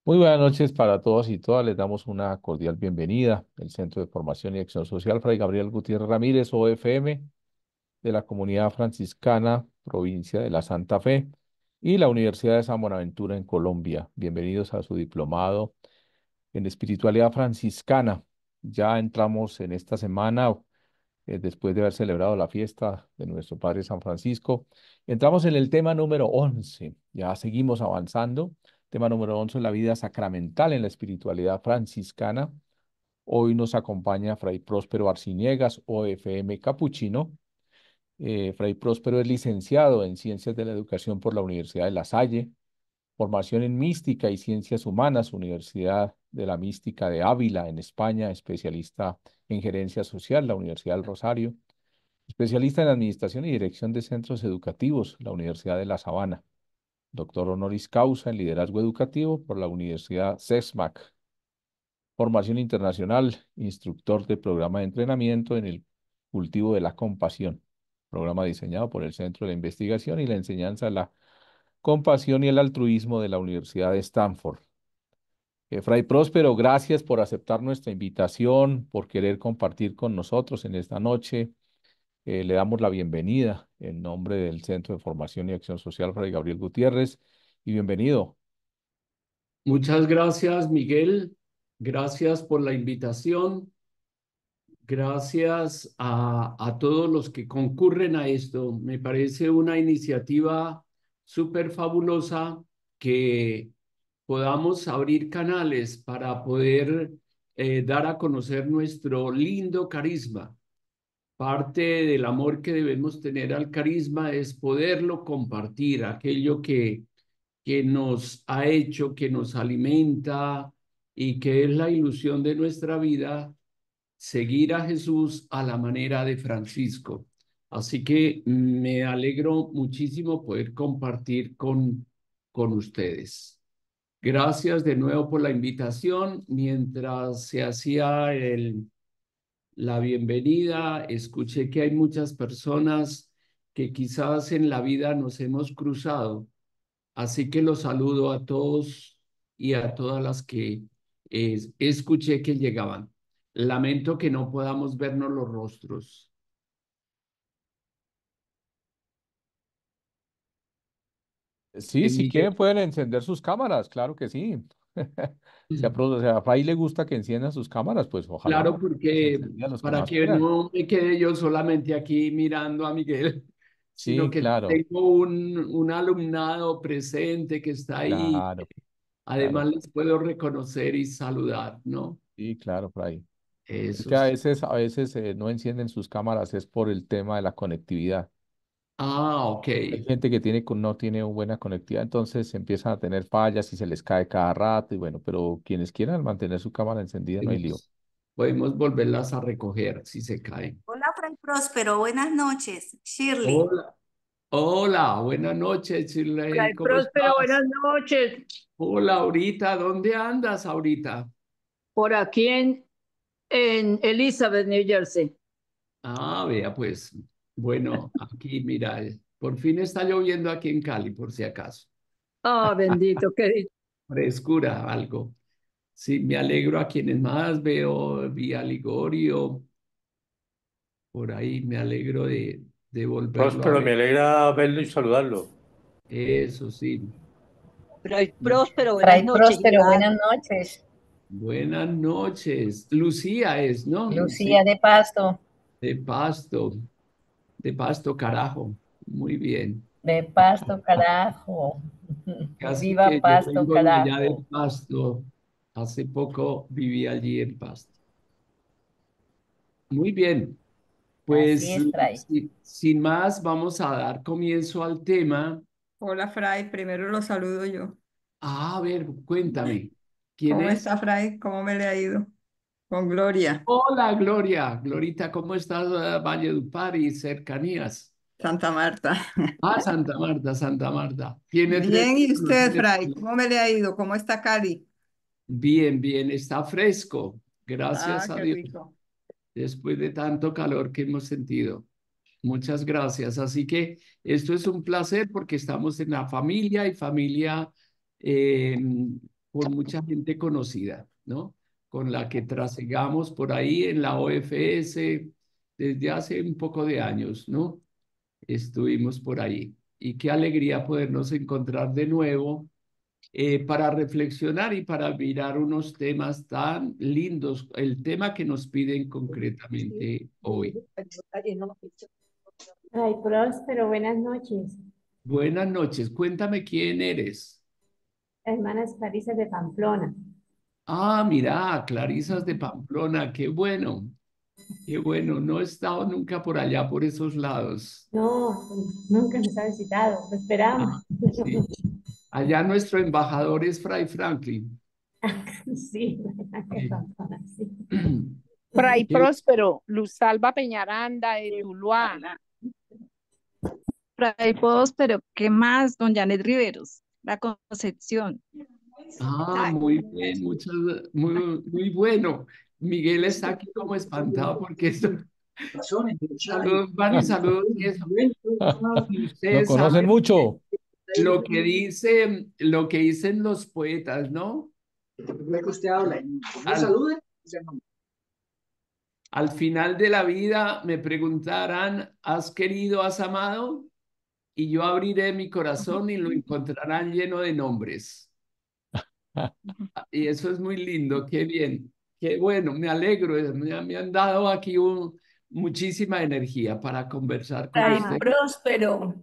Muy buenas noches para todos y todas. Les damos una cordial bienvenida. El Centro de Formación y Acción Social Fray Gabriel Gutiérrez Ramírez, OFM, de la Comunidad Franciscana, provincia de la Santa Fe, y la Universidad de San Buenaventura en Colombia. Bienvenidos a su diplomado en Espiritualidad Franciscana. Ya entramos en esta semana, después de haber celebrado la fiesta de nuestro Padre San Francisco. Entramos en el tema número 11. Ya seguimos avanzando. Tema número 11, la vida sacramental en la espiritualidad franciscana. Hoy nos acompaña Fray Próspero Arciniegas, OFM Capuchino. Fray Próspero es licenciado en Ciencias de la Educación por la Universidad de La Salle, formación en Mística y Ciencias Humanas, Universidad de la Mística de Ávila, en España, especialista en Gerencia Social, la Universidad del Rosario, especialista en Administración y Dirección de Centros Educativos, la Universidad de La Sabana, doctor honoris causa en Liderazgo Educativo por la Universidad CESMAC, formación internacional, instructor de programa de entrenamiento en el cultivo de la compasión, programa diseñado por el Centro de Investigación y la Enseñanza de la Compasión y el Altruismo de la Universidad de Stanford. Fray Próspero, gracias por aceptar nuestra invitación, por querer compartir con nosotros en esta noche. Le damos la bienvenida en nombre del Centro de Formación y Acción Social Fray Gabriel Gutiérrez y bienvenido. Muchas gracias, Miguel. Gracias por la invitación. Gracias a todos los que concurren a esto. Me parece una iniciativa súper fabulosa que podamos abrir canales para poder dar a conocer nuestro lindo carisma. Parte del amor que debemos tener al carisma es poderlo compartir, aquello que nos ha hecho, que nos alimenta y que es la ilusión de nuestra vida, seguir a Jesús a la manera de Francisco. Así que me alegro muchísimo poder compartir con ustedes. Gracias de nuevo por la invitación. Mientras se hacía la bienvenida, escuché que hay muchas personas que quizás en la vida nos hemos cruzado. Así que los saludo a todos y a todas las que escuché que llegaban. Lamento que no podamos vernos los rostros. Sí, si Miguel, quieren pueden encender sus cámaras, claro que sí. Si a Fray le gusta que enciendan sus cámaras, pues ojalá claro, las porque encendían los que para más que quieran. no me quede yo solamente aquí mirando a Miguel, sino Sí, que claro, tengo un alumnado presente que está ahí. claro, claro, Además, les puedo reconocer y saludar, ¿no? sí, claro, Fray. Es Eso que sí. a veces no encienden sus cámaras, es por el tema de la conectividad. Ah, ok. Hay gente que no tiene buena conectividad, entonces empiezan a tener fallas y se les cae cada rato y bueno, pero quienes quieran mantener su cámara encendida no hay lío. Podemos volverlas a recoger si se caen. Hola, Fray Próspero, buenas noches. Shirley, Hola, hola, buenas noches, Shirley, Fray ¿cómo Próspero, estás? buenas noches. Hola, ahorita, ¿dónde andas ahorita? Por aquí en Elizabeth, New Jersey. Ah, vea, pues, bueno, aquí, mira, por fin está lloviendo aquí en Cali, por si acaso. Ah, bendito, qué dicha. Frescura, algo. Sí, me alegro a quienes más veo, vía Ligorio, por ahí me alegro de volverlo a Próspero, me ver. alegra verlo y saludarlo. Eso sí. Fray Próspero, buenas Fray noches, Próspero, Gerardo. buenas noches. Buenas noches. Lucía es, ¿no? Sí, Lucía de Pasto, de Pasto, de Pasto, carajo. Muy bien. de Pasto, carajo. Casi Viva que yo Pasto, vengo de allá de carajo. Pasto. Hace poco viví allí en Pasto. Muy bien. Así Pues es, Fray. sin más, vamos a dar comienzo al tema. Hola, Fray. Primero lo saludo yo. A ver, cuéntame. ¿Quién ¿Cómo es? está, Fray? ¿Cómo me le ha ido? Con Gloria, Hola, Gloria. Glorita, ¿cómo estás? Valledupar y cercanías. Santa Marta. Ah, Santa Marta, Santa Marta. ¿Tienes Bien, ¿y fresco? ¿No usted, tienes Fray? frío? ¿Cómo me le ha ido? ¿Cómo está Cali? Bien, bien, está fresco. Ah, Gracias a qué Dios. rico. Después de tanto calor que hemos sentido. Muchas gracias. Así que esto es un placer porque estamos en la familia y familia eh, con mucha gente conocida, ¿no? Con la que trasegamos por ahí en la OFS desde hace un poco de años, ¿no? Estuvimos por ahí. Y qué alegría podernos encontrar de nuevo para reflexionar y para mirar unos temas tan lindos, el tema que nos piden concretamente hoy. Ay, Próspero, buenas noches. Buenas noches, cuéntame quién eres. Hermanas Clarisas de Pamplona. Ah, mira, Clarisas de Pamplona, qué bueno, no he estado nunca por allá, por esos lados. No, nunca nos ha visitado, lo esperamos. Ah, sí. Allá nuestro embajador es Fray Franklin. Sí, de Sí. Pamplona, sí. Fray Qué- Próspero, Luzalba Peñaranda de Tuluá. Fray Próspero, ¿qué más? Don Janet Riveros, la Concepción. Ah, muy bien, muy bueno. Miguel está aquí como espantado porque esto, saludos, Vani, saludos y eso. Y Lo ustedes conocen saben mucho. lo que dicen los poetas, ¿no? Al, al final de la vida me preguntarán, ¿has querido, has amado? Y yo abriré mi corazón y lo encontrarán lleno de nombres. Y eso es muy lindo, qué bien, qué bueno, me alegro, me han dado aquí muchísima energía para conversar con Fray usted. Próspero,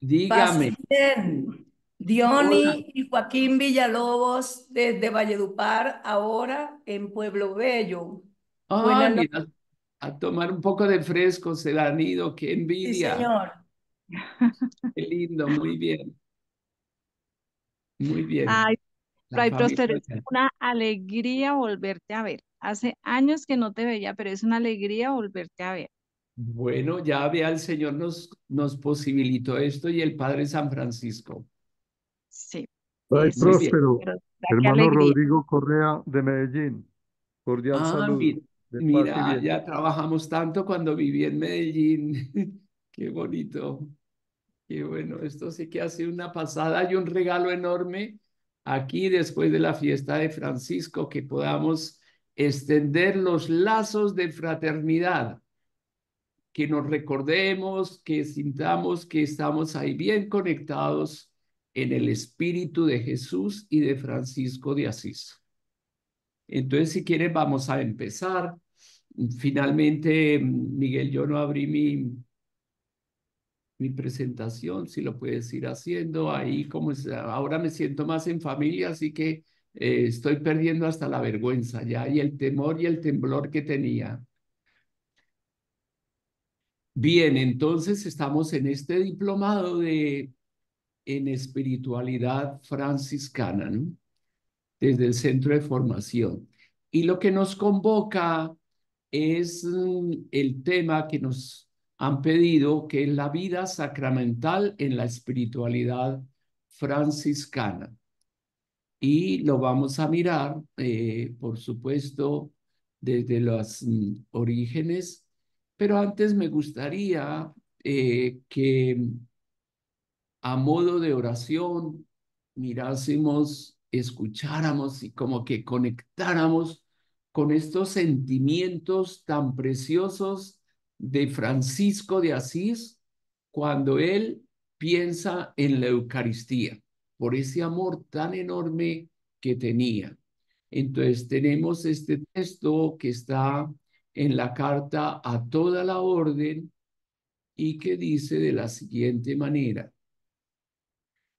Dígame. Pastor Hola. Diony y Joaquín Villalobos desde Valledupar, ahora en Pueblo Bello. Ay, Buenas noches. mira, a tomar un poco de fresco, se le han ido, qué Sí, envidia, señor. qué lindo, muy bien, Ay, la Fray familia. Próspero, es una alegría volverte a ver. Hace años que no te veía, pero es una alegría volverte a ver. Bueno, ya vea, el Señor nos posibilitó esto y el Padre San Francisco. Sí, Fray eso Muy sí. bien. Próspero, Pero qué hermano alegría. Rodrigo Correa de Medellín, cordial Ah, saludo, de paz y mira, bien. ya trabajamos tanto cuando viví en Medellín. Qué bonito, qué bueno. Esto sí que ha sido una pasada y un regalo enorme aquí después de la fiesta de Francisco, que podamos extender los lazos de fraternidad, que nos recordemos, que sintamos que estamos ahí bien conectados en el espíritu de Jesús y de Francisco de Asís. Entonces, si quieren, vamos a empezar. Finalmente, Miguel, yo no abrí mi presentación, si lo puedes ir haciendo ahí, como ahora me siento más en familia, así que estoy perdiendo hasta la vergüenza ya y el temor y el temblor que tenía. Bien, entonces estamos en este diplomado en espiritualidad franciscana, ¿no? Desde el centro de formación. Y lo que nos convoca es el tema que nos han pedido, que es la vida sacramental en la espiritualidad franciscana. Y lo vamos a mirar, por supuesto, desde los orígenes, pero antes me gustaría que a modo de oración mirásemos, escucháramos y como que conectáramos con estos sentimientos tan preciosos de Francisco de Asís cuando él piensa en la Eucaristía, por ese amor tan enorme que tenía. Entonces tenemos este texto que está en la carta a toda la orden y que dice de la siguiente manera: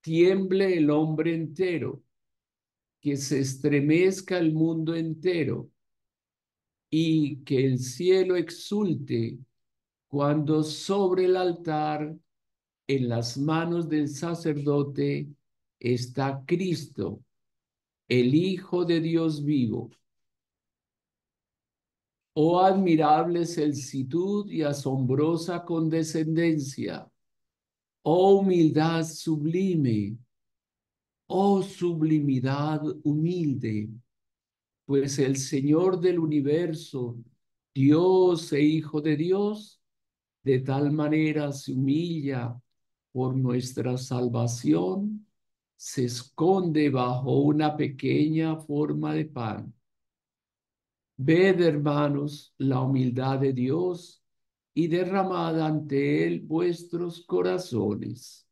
tiemble el hombre entero, que se estremezca el mundo entero y que el cielo exulte cuando sobre el altar, en las manos del sacerdote, está Cristo, el Hijo de Dios vivo. Oh admirable celsitud y asombrosa condescendencia, oh humildad sublime, oh sublimidad humilde, pues el Señor del universo, Dios e Hijo de Dios, de tal manera se humilla por nuestra salvación, se esconde bajo una pequeña forma de pan. Ved, hermanos, la humildad de Dios y derramad ante Él vuestros corazones,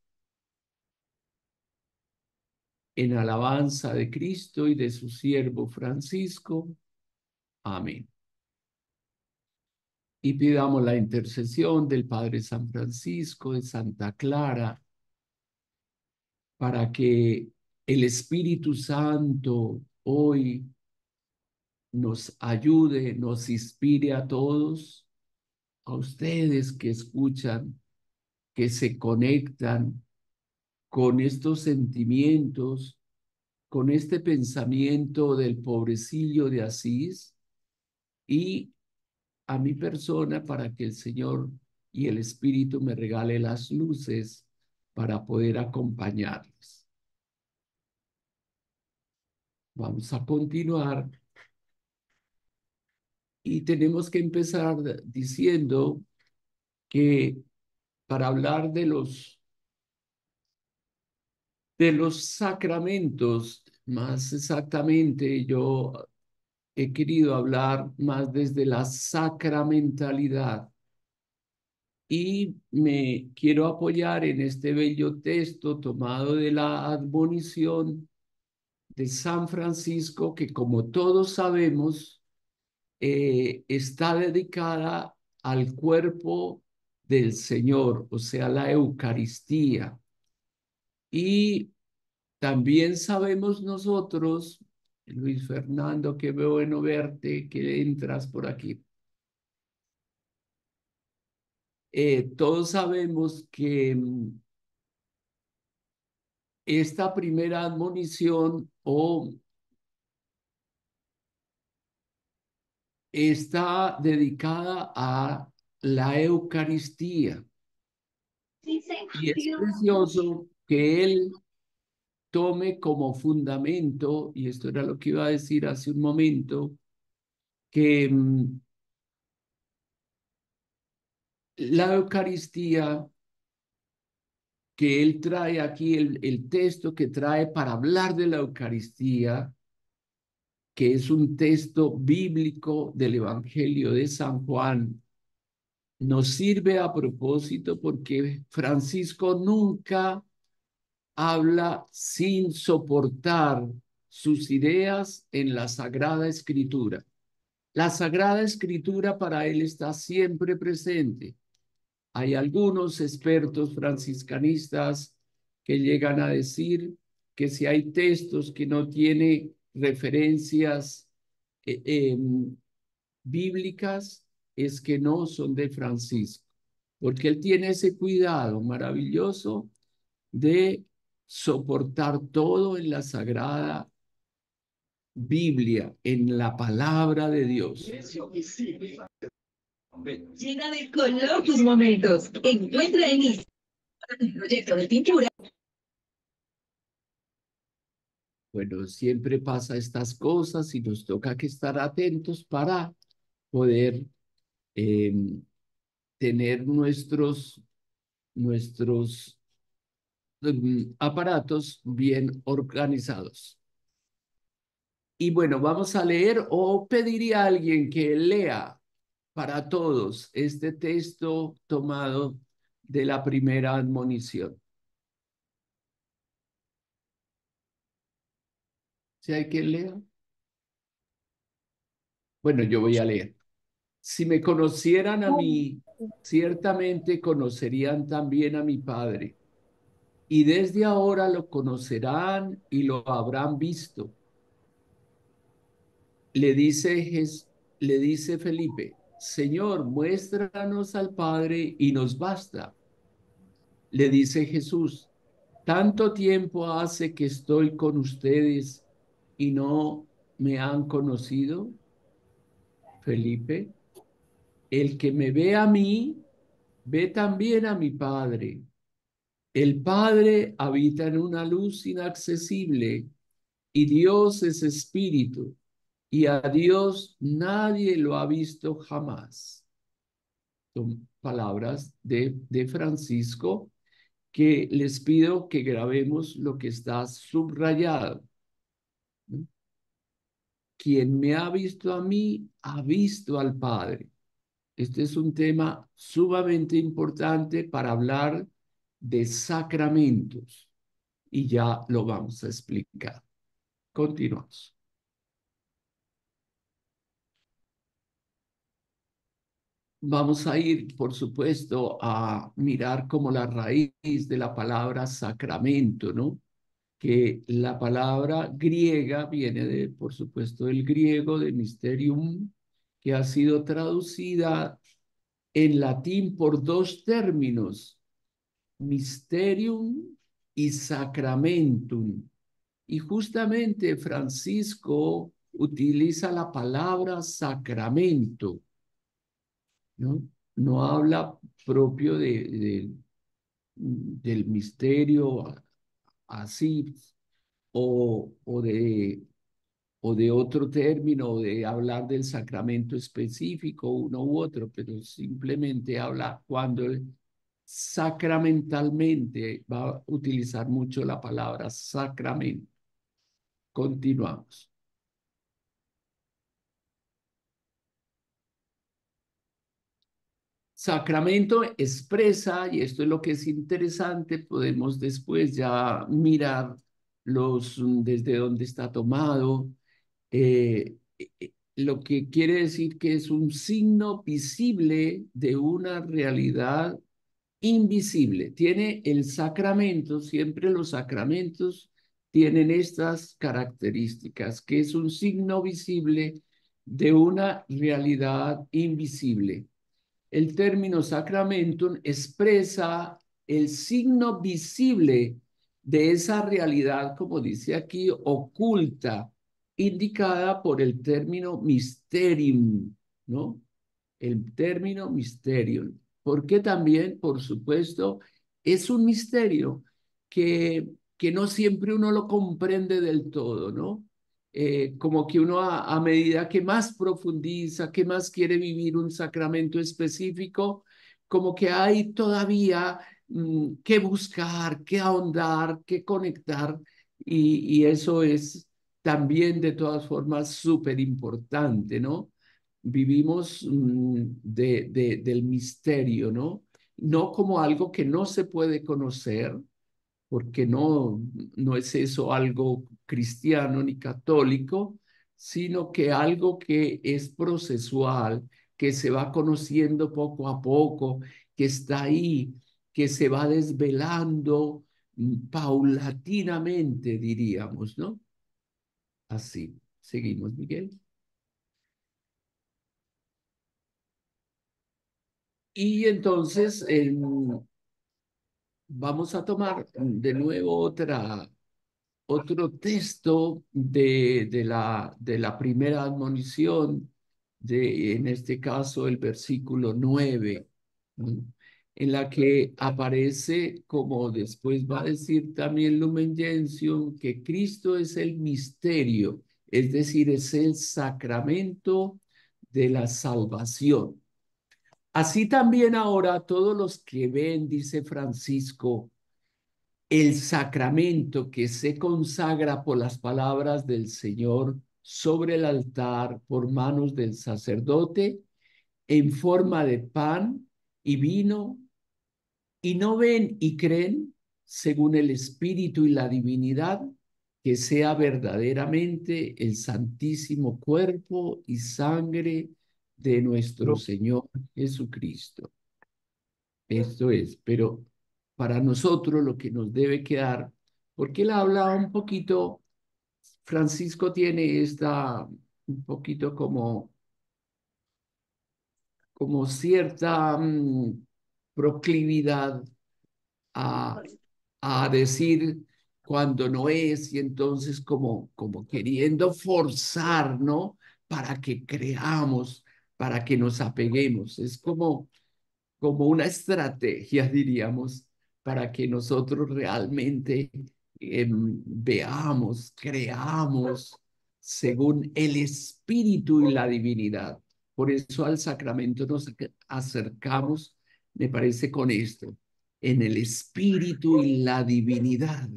en alabanza de Cristo y de su siervo Francisco. Amén. Y pidamos la intercesión del Padre San Francisco, de Santa Clara, para que el Espíritu Santo hoy nos ayude, nos inspire a todos, a ustedes que escuchan, que se conectan con estos sentimientos, con este pensamiento del pobrecillo de Asís, y a mi persona, para que el Señor y el Espíritu me regale las luces para poder acompañarles. Vamos a continuar y tenemos que empezar diciendo que para hablar de los sacramentos, más exactamente, yo he querido hablar más desde la sacramentalidad y me quiero apoyar en este bello texto tomado de la admonición de San Francisco, que como todos sabemos, está dedicada al cuerpo del Señor, o sea, la Eucaristía. Y también sabemos nosotros, Luis Fernando, qué bueno verte, que entras por aquí. Todos sabemos que esta primera admonición está dedicada a la Eucaristía. Y es precioso que él tome como fundamento, y esto era lo que iba a decir hace un momento, que la Eucaristía, que él trae aquí, el texto que trae para hablar de la Eucaristía, que es un texto bíblico del Evangelio de San Juan, nos sirve a propósito porque Francisco nunca habla sin soportar sus ideas en la Sagrada Escritura. La Sagrada Escritura para él está siempre presente. Hay algunos expertos franciscanistas que llegan a decir que si hay textos que no tienen referencias bíblicas, es que no son de Francisco, porque él tiene ese cuidado maravilloso de soportar todo en la Sagrada Biblia, en la palabra de Dios. Llena de color tus momentos. Encuentra en Instagram el proyecto de pintura. Bueno, siempre pasa estas cosas y nos toca que estar atentos para poder tener nuestros aparatos bien organizados. Y bueno, vamos a leer, o pediría a alguien que lea para todos este texto tomado de la primera admonición. ¿Si hay quien lea? Bueno, yo voy a leer. Si me conocieran a mí, ciertamente conocerían también a mi Padre. Y desde ahora lo conocerán y lo habrán visto. Le dice Felipe, Señor, muéstranos al Padre y nos basta. Le dice Jesús, tanto tiempo hace que estoy con ustedes y no me han conocido. Felipe, el que me ve a mí, ve también a mi Padre. El Padre habita en una luz inaccesible y Dios es espíritu, y a Dios nadie lo ha visto jamás. Son palabras de Francisco, que les pido que grabemos lo que está subrayado. Quien me ha visto a mí, ha visto al Padre. Este es un tema sumamente importante para hablar de sacramentos y ya lo vamos a explicar. Continuamos. Vamos a ir, por supuesto, a mirar como la raíz de la palabra sacramento, ¿no? Que la palabra griega viene de, por supuesto, del griego de mysterium, que ha sido traducida en latín por dos términos, mysterium y sacramentum. Y justamente Francisco utiliza la palabra sacramento, ¿no? No habla propio del misterio así, o de otro término, o de hablar del sacramento específico, uno u otro, pero simplemente habla cuando sacramentalmente va a utilizar mucho la palabra sacramento. Continuamos. Sacramento expresa, y esto es lo que es interesante, podemos después ya mirar desde dónde está tomado, lo que quiere decir que es un signo visible de una realidad invisible. Tiene el sacramento, siempre los sacramentos tienen estas características, que es un signo visible de una realidad invisible. El término sacramentum expresa el signo visible de esa realidad, como dice aquí, oculta, indicada por el término mysterium, ¿no? El término mysterium. Porque también, por supuesto, es un misterio que no siempre uno lo comprende del todo, ¿no? Como que uno a medida que más profundiza, que más quiere vivir un sacramento específico, como que hay todavía que buscar, que ahondar, que conectar, y eso es también de todas formas súper importante, ¿no? Vivimos del misterio, ¿no? No como algo que no se puede conocer, porque no es eso algo cristiano ni católico, sino que algo que es procesual, que se va conociendo poco a poco, que está ahí, que se va desvelando paulatinamente, diríamos, ¿no? Así. Seguimos, Miguel. Y entonces vamos a tomar de nuevo otro texto de la primera admonición, en este caso el versículo 9, ¿no? En la que aparece, como después va a decir también Lumen Gentium, que Cristo es el misterio, es decir, es el sacramento de la salvación. Así también ahora todos los que ven, dice Francisco, el sacramento que se consagra por las palabras del Señor sobre el altar por manos del sacerdote en forma de pan y vino, y no ven y creen según el Espíritu y la divinidad, que sea verdaderamente el santísimo cuerpo y sangre de nuestro Señor Jesucristo. Esto es, pero para nosotros lo que nos debe quedar, porque él habla un poquito, Francisco tiene un poquito como cierta proclividad a, a decir cuando no es, y entonces como queriendo forzar, ¿no? Para que creamos, para que nos apeguemos. Es como una estrategia, diríamos, para que nosotros realmente veamos, creamos según el Espíritu y la divinidad. Por eso al sacramento nos acercamos, me parece, con esto. en el espíritu y la divinidad,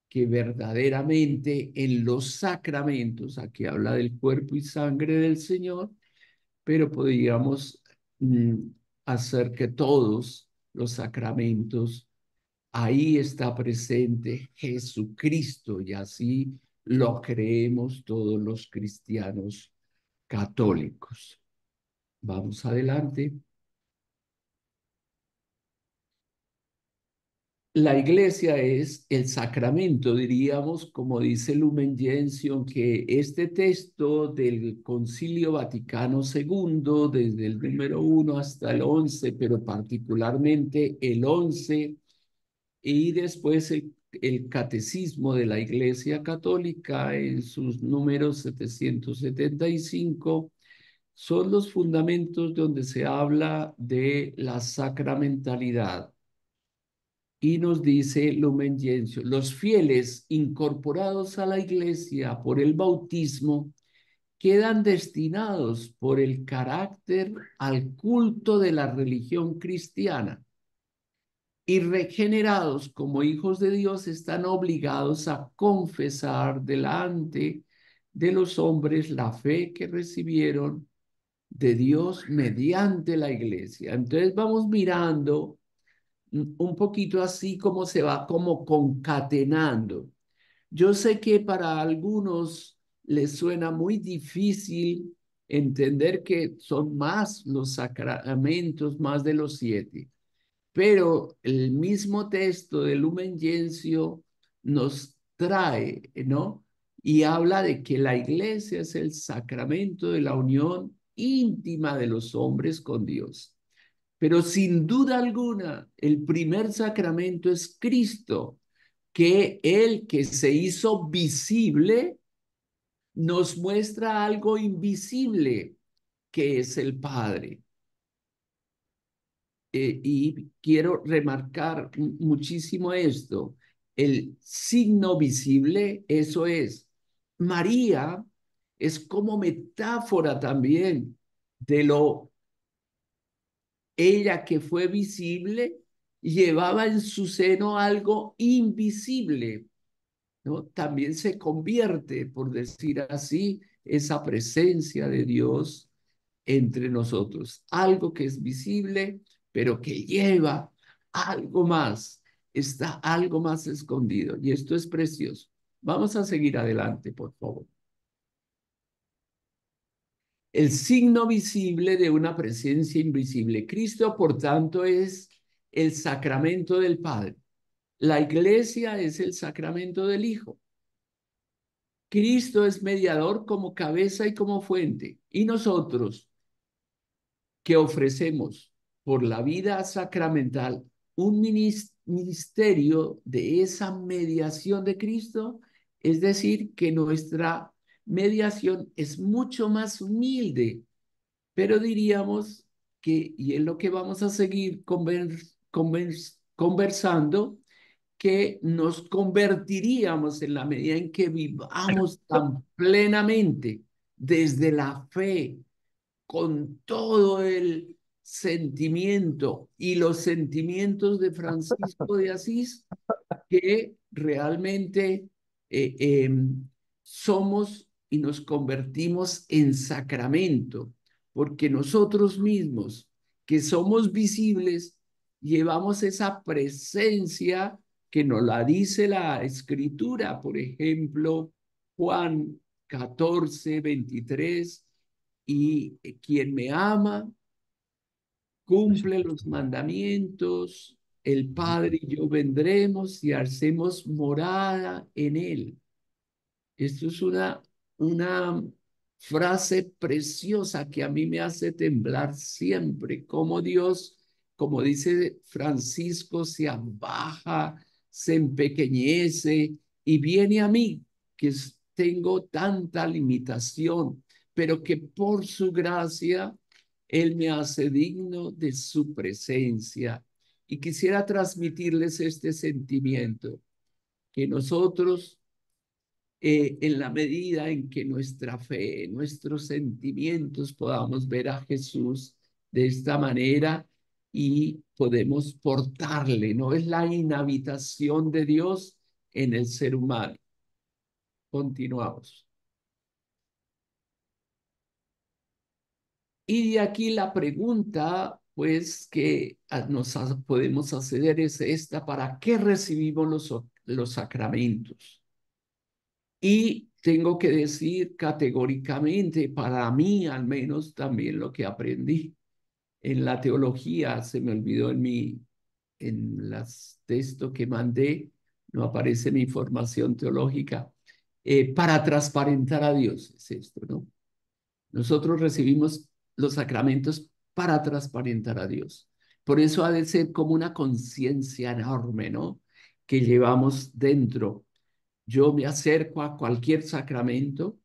que verdaderamente en los sacramentos, aquí habla del cuerpo y sangre del Señor, pero podríamos hacer que todos los sacramentos, ahí está presente Jesucristo, y así lo creemos todos los cristianos católicos. Vamos adelante. La iglesia es el sacramento, diríamos, como dice Lumen Gentium, que este texto del Concilio Vaticano II, desde el número 1 hasta el 11, pero particularmente el 11, y después el Catecismo de la Iglesia Católica en sus números 775, son los fundamentos donde se habla de la sacramentalidad. Y nos dice Lumen Gentium, los fieles incorporados a la iglesia por el bautismo quedan destinados por el carácter al culto de la religión cristiana y regenerados como hijos de Dios están obligados a confesar delante de los hombres la fe que recibieron de Dios mediante la iglesia. Entonces vamos mirando un poquito así como se va como concatenando. Yo sé que para algunos les suena muy difícil entender que son más los sacramentos, más de los 7, pero el mismo texto de Lumen Gentium nos trae, ¿no? Y habla de que la iglesia es el sacramento de la unión íntima de los hombres con Dios. Pero sin duda alguna, el primer sacramento es Cristo, que el que se hizo visible nos muestra algo invisible, que es el Padre. Y quiero remarcar muchísimo esto. El signo visible, eso es. María es como metáfora también de lo ella que fue visible, llevaba en su seno algo invisible, ¿no? También se convierte, por decir así, esa presencia de Dios entre nosotros. Algo que es visible, pero que lleva algo más, está algo más escondido. Y esto es precioso. Vamos a seguir adelante, por favor. El signo visible de una presencia invisible. Cristo, por tanto, es el sacramento del Padre. La iglesia es el sacramento del Hijo. Cristo es mediador como cabeza y como fuente. Y nosotros, que ofrecemos por la vida sacramental un ministerio de esa mediación de Cristo, es decir, que nuestra mediación es mucho más humilde, pero diríamos que, y es lo que vamos a seguir conversando, que nos convertiríamos en la medida en que vivamos tan plenamente desde la fe, con todo el sentimiento y los sentimientos de Francisco de Asís, que realmente somos y nos convertimos en sacramento, porque nosotros mismos, que somos visibles, llevamos esa presencia que nos la dice la Escritura. Por ejemplo, Juan 14:23, y quien me ama cumple los mandamientos, el Padre y yo vendremos y hacemos morada en él. Esto es una frase preciosa que a mí me hace temblar siempre, como Dios, como dice Francisco, se abaja, se empequeñece y viene a mí, que tengo tanta limitación, pero que por su gracia Él me hace digno de su presencia. Y quisiera transmitirles este sentimiento, que nosotros, en la medida en que nuestra fe, nuestros sentimientos podamos ver a Jesús de esta manera, y podemos portarle, ¿no? Es la inhabitación de Dios en el ser humano. Continuamos. Y de aquí la pregunta, pues, que podemos hacer es esta: ¿para qué recibimos los sacramentos? Y tengo que decir categóricamente, para mí al menos, también lo que aprendí en la teología, se me olvidó en los textos que mandé, no aparece mi formación teológica, para transparentar a Dios, es esto, ¿no? Nosotros recibimos los sacramentos para transparentar a Dios. Por eso ha de ser como una conciencia enorme, ¿no? Que llevamos dentro. Yo me acerco a cualquier sacramento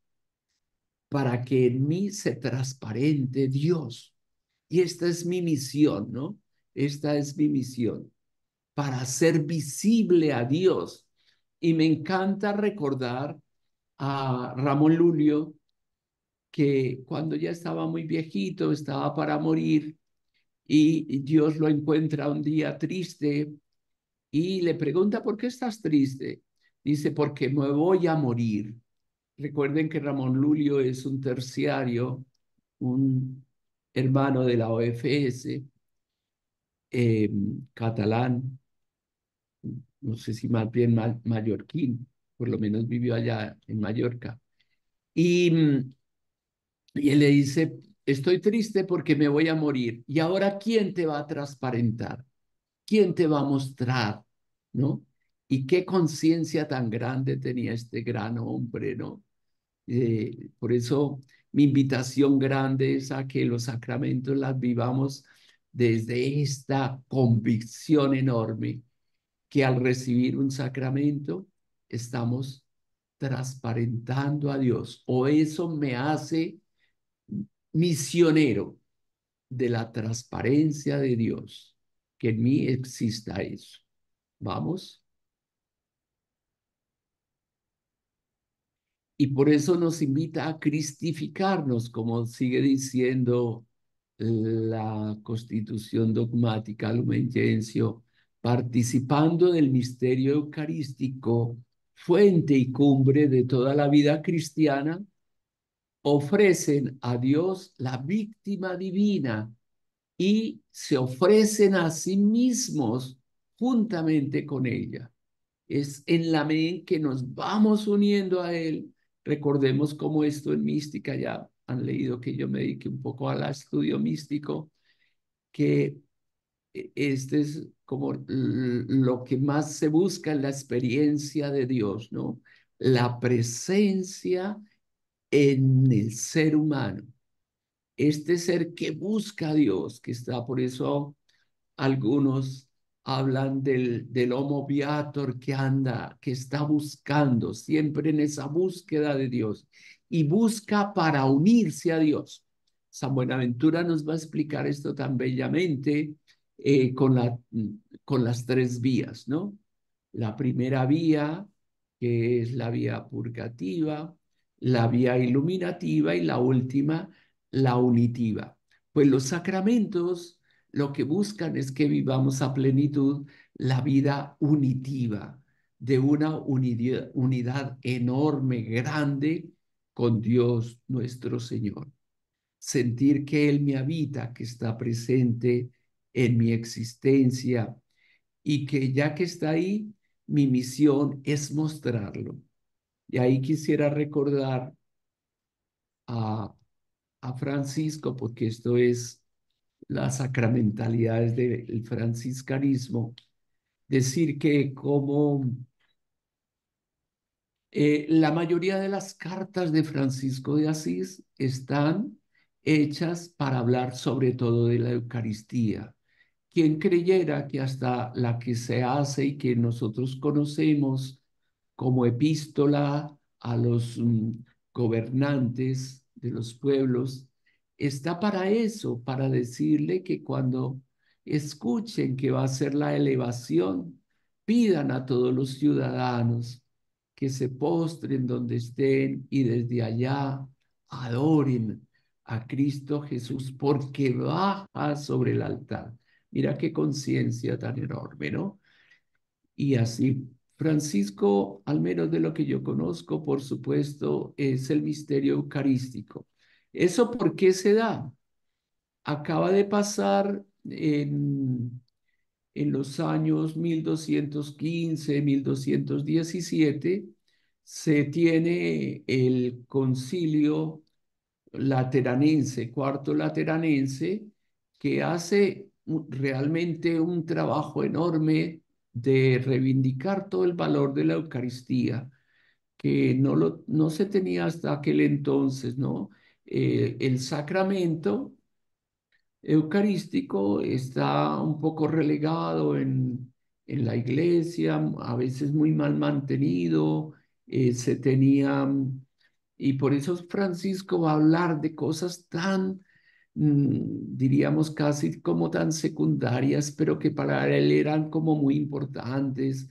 para que en mí se transparente Dios. Y esta es mi misión, ¿no? Esta es mi misión, para hacer visible a Dios. Y me encanta recordar a Ramón Lulio, que cuando ya estaba muy viejito, estaba para morir, y Dios lo encuentra un día triste y le pregunta: ¿por qué estás triste? Dice: porque me voy a morir. Recuerden que Ramón Lulio es un terciario, un hermano de la OFS, catalán, no sé si más bien mallorquín, por lo menos vivió allá en Mallorca. Y, y él le dice: estoy triste porque me voy a morir. ¿Y ahora quién te va a transparentar? ¿Quién te va a mostrar? ¿No? Y qué conciencia tan grande tenía este gran hombre, ¿no? Por eso mi invitación grande es a que los sacramentos las vivamos desde esta convicción enorme, que al recibir un sacramento estamos transparentando a Dios, o eso me hace misionero de la transparencia de Dios, que en mí exista eso. Vamos. Y por eso nos invita a cristificarnos, como sigue diciendo la Constitución Dogmática Lumen Gentium, participando del misterio eucarístico, fuente y cumbre de toda la vida cristiana, ofrecen a Dios la víctima divina y se ofrecen a sí mismos juntamente con ella. Es en la medida en que nos vamos uniendo a Él. Recordemos cómo esto en mística, ya han leído que yo me dediqué un poco al estudio místico, que este es como lo que más se busca en la experiencia de Dios, ¿no? La presencia en el ser humano. Este ser que busca a Dios, que está, por eso algunos hablan del Homo Viator, que anda, que está buscando, siempre en esa búsqueda de Dios, y busca para unirse a Dios. San Buenaventura nos va a explicar esto tan bellamente, con las tres vías, ¿no? La primera vía, que es la vía purgativa, la vía iluminativa, y la última, la unitiva. Pues los sacramentos lo que buscan es que vivamos a plenitud la vida unitiva, de una unidad enorme, grande, con Dios nuestro Señor. Sentir que Él me habita, que está presente en mi existencia, y que ya que está ahí, mi misión es mostrarlo. Y ahí quisiera recordar a, a Francisco, porque esto es las sacramentalidades del franciscanismo, decir que como la mayoría de las cartas de Francisco de Asís están hechas para hablar sobre todo de la Eucaristía. Quien creyera que hasta la que se hace y que nosotros conocemos como epístola a los gobernantes de los pueblos, está para eso, para decirle que cuando escuchen que va a ser la elevación, pidan a todos los ciudadanos que se postren donde estén y desde allá adoren a Cristo Jesús, porque baja sobre el altar. Mira qué conciencia tan enorme, ¿no? Y así, Francisco, al menos de lo que yo conozco, por supuesto, es el misterio eucarístico. ¿Eso por qué se da? Acaba de pasar en los años 1215, 1217, se tiene el concilio lateranense, cuarto lateranense, que hace realmente un trabajo enorme de reivindicar todo el valor de la Eucaristía, que no se tenía hasta aquel entonces, ¿no? El sacramento eucarístico está un poco relegado en la iglesia, a veces muy mal mantenido, se tenía, y por eso Francisco va a hablar de cosas tan, diríamos casi como tan secundarias, pero que para él eran como muy importantes,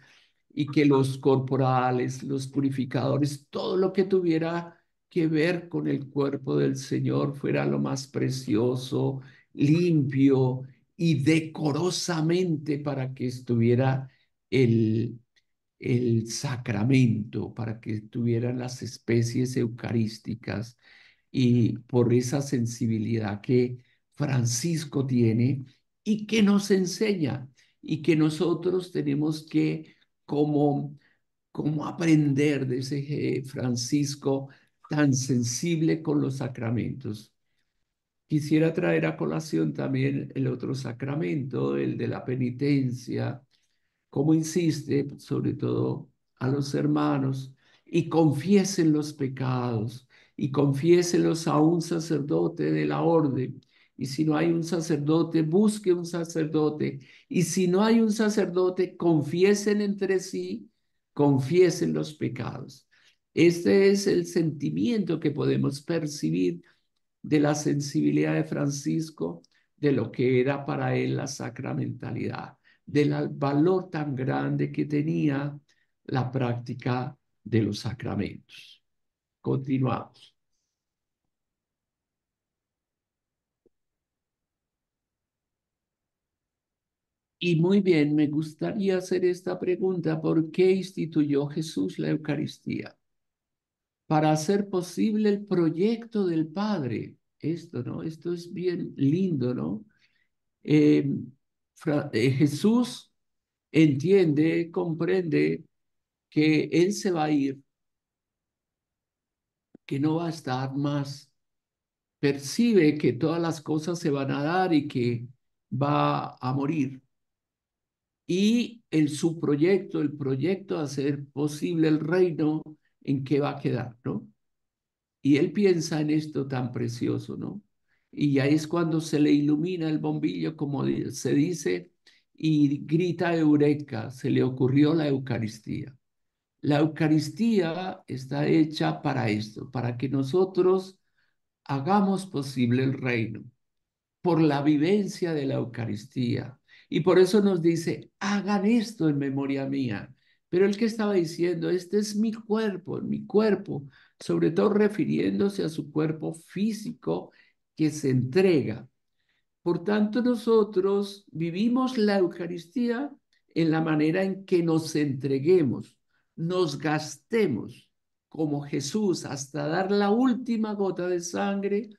y que los corporales, los purificadores, todo lo que tuviera que ver con el cuerpo del Señor fuera lo más precioso, limpio y decorosamente para que estuviera el, el sacramento, para que estuvieran las especies eucarísticas, y por esa sensibilidad que Francisco tiene y que nos enseña y que nosotros tenemos que como, como aprender de ese Francisco tan sensible con los sacramentos. Quisiera traer a colación también el otro sacramento, el de la penitencia, como insiste sobre todo a los hermanos, y confiesen los pecados, y confiésenlos a un sacerdote de la orden. Y si no hay un sacerdote, busque un sacerdote. Y si no hay un sacerdote, confiesen entre sí, confiesen los pecados. Este es el sentimiento que podemos percibir de la sensibilidad de Francisco, de lo que era para él la sacramentalidad, del valor tan grande que tenía la práctica de los sacramentos. Continuamos. Y muy bien, me gustaría hacer esta pregunta: ¿por qué instituyó Jesús la Eucaristía? Para hacer posible el proyecto del Padre. Esto, ¿no? Esto es bien lindo, ¿no? Eh, Jesús entiende, comprende que Él se va a ir, que no va a estar más, percibe que todas las cosas se van a dar y que va a morir. Y su proyecto, el proyecto de hacer posible el reino, ¿en qué va a quedar, no? Y él piensa en esto tan precioso, ¿no? Y ahí es cuando se le ilumina el bombillo, como se dice, y grita eureka, se le ocurrió la Eucaristía. La Eucaristía está hecha para esto, para que nosotros hagamos posible el reino por la vivencia de la Eucaristía. Y por eso nos dice, hagan esto en memoria mía. Pero el que estaba diciendo, este es mi cuerpo, sobre todo refiriéndose a su cuerpo físico que se entrega. Por tanto, nosotros vivimos la Eucaristía en la manera en que nos entreguemos, nos gastemos como Jesús hasta dar la última gota de sangre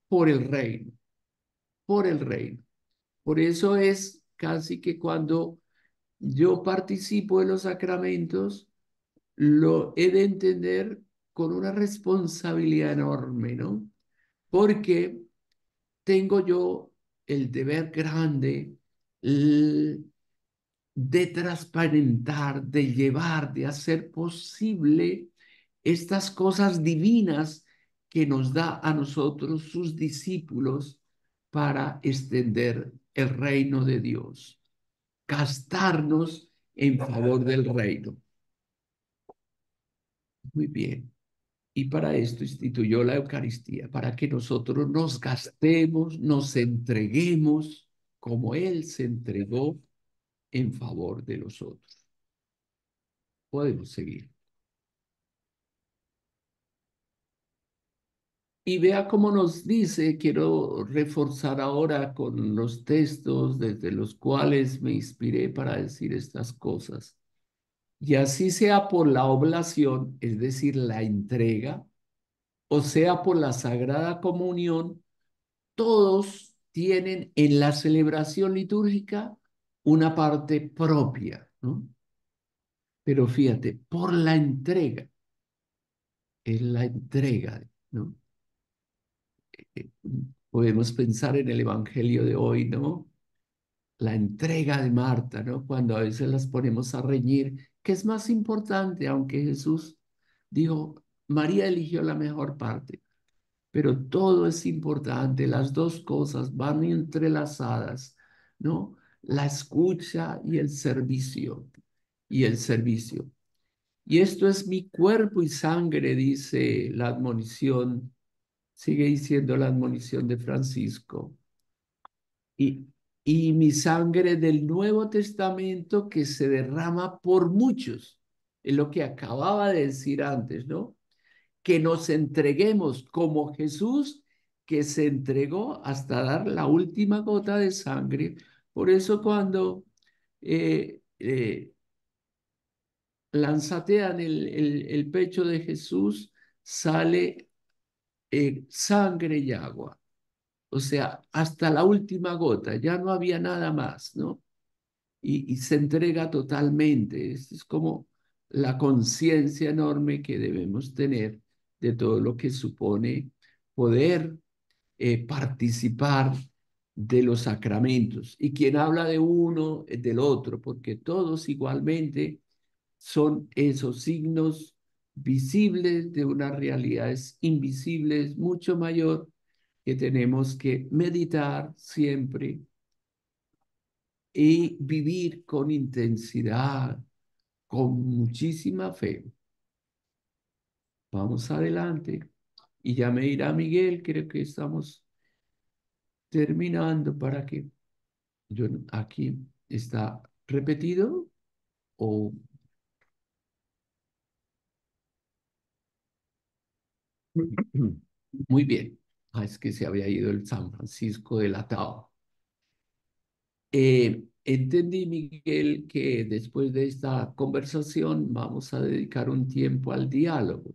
por el reino, por el reino. Por eso es casi que cuando yo participo en los sacramentos, lo he de entender con una responsabilidad enorme, ¿no? Porque tengo yo el deber grande de transparentar, de llevar, de hacer posible estas cosas divinas que nos da a nosotros, sus discípulos, para extender el reino de Dios, gastarnos en favor del reino. Muy bien. Y para esto instituyó la Eucaristía, para que nosotros nos gastemos, nos entreguemos como Él se entregó en favor de los otros. Podemos seguir. Y vea cómo nos dice, quiero reforzar ahora con los textos desde los cuales me inspiré para decir estas cosas. Y así sea por la oblación, es decir, la entrega, o sea por la Sagrada Comunión, todos tienen en la celebración litúrgica una parte propia, ¿no? Pero fíjate, por la entrega, es la entrega, ¿no? Eh, Podemos pensar en el Evangelio de hoy, ¿no? La entrega de Marta, ¿no? Cuando a veces las ponemos a reñir, ¿qué es más importante? Aunque Jesús dijo, María eligió la mejor parte, pero todo es importante, las dos cosas van entrelazadas, ¿no? La escucha y el servicio, y el servicio. Y esto es mi cuerpo y sangre, dice la admonición, sigue diciendo la admonición de Francisco. Y, y mi sangre del Nuevo Testamento que se derrama por muchos. Es lo que acababa de decir antes, ¿no? Que nos entreguemos como Jesús, que se entregó hasta dar la última gota de sangre. Por eso cuando lanzatean el pecho de Jesús, sale sangre y agua. O sea, hasta la última gota, ya no había nada más, ¿no? Y se entrega totalmente. Es como la conciencia enorme que debemos tener de todo lo que supone poder participar de los sacramentos. Y quien habla de uno, del otro, porque todos igualmente son esos signos visibles de unas realidades invisibles mucho mayor que tenemos que meditar siempre y vivir con intensidad, con muchísima fe. Vamos adelante. Y ya me dirá Miguel, creo que estamos terminando para que yo aquí está repetido o muy bien. Ah, es que se había ido el San Francisco delatado. Entendí, Miguel, que después de esta conversación vamos a dedicar un tiempo al diálogo.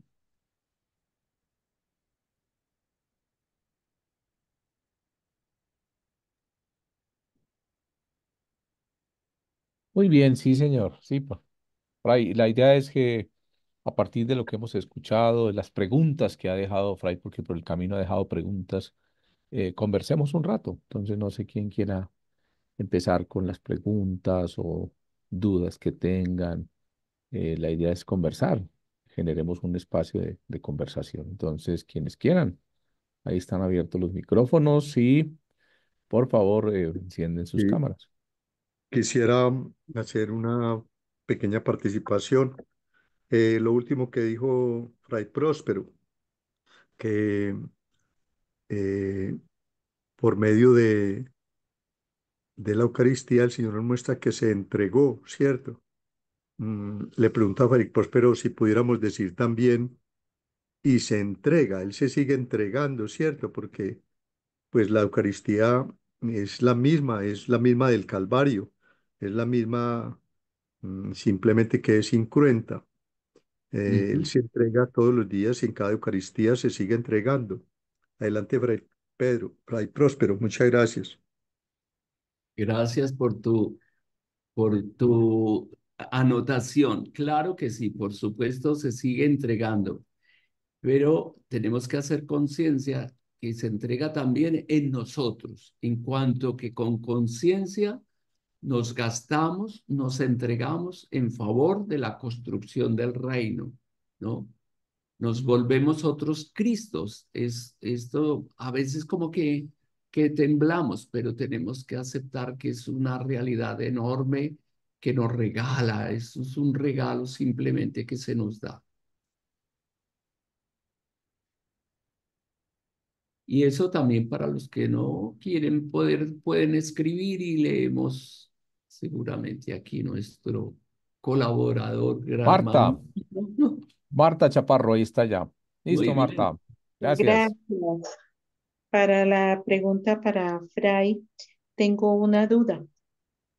Muy bien, sí, señor. Sí, por ahí. La idea es que a partir de lo que hemos escuchado, de las preguntas que ha dejado Fray, porque por el camino ha dejado preguntas, conversemos un rato. Entonces, no sé quién quiera empezar con las preguntas o dudas que tengan. La idea es conversar, generemos un espacio de conversación. Entonces, quienes quieran, ahí están abiertos los micrófonos y por favor, encienden sus Y cámaras. quisiera hacer una pequeña participación. Lo último que dijo Fray Próspero, que eh, por medio de la Eucaristía el Señor nos muestra que se entregó, ¿cierto? Le pregunta a Fray Próspero si pudiéramos decir también, y se entrega, Él se sigue entregando, ¿cierto? Porque pues la Eucaristía es la misma del Calvario, es la misma, simplemente que es incruenta. Él Ujú. se entrega todos los días y en cada Eucaristía se sigue entregando. Adelante, Fray Pedro, Fray Próspero, muchas gracias. Gracias por tu anotación. Claro que sí, por supuesto, se sigue entregando, pero tenemos que hacer conciencia que se entrega también en nosotros, en cuanto que con conciencia nos gastamos, nos entregamos en favor de la construcción del reino, ¿no? Nos volvemos otros Cristos. Es esto a veces como que temblamos, pero tenemos que aceptar que es una realidad enorme que nos regala. Eso es un regalo simplemente que se nos da. Y eso también para los que no quieren pueden escribir y leemos seguramente aquí nuestro colaborador, gran Marta, Manuel. Marta Chaparro, ahí está ya. Muy Listo, bien. Marta. Gracias. Gracias. Para la pregunta para Fray, tengo una duda. A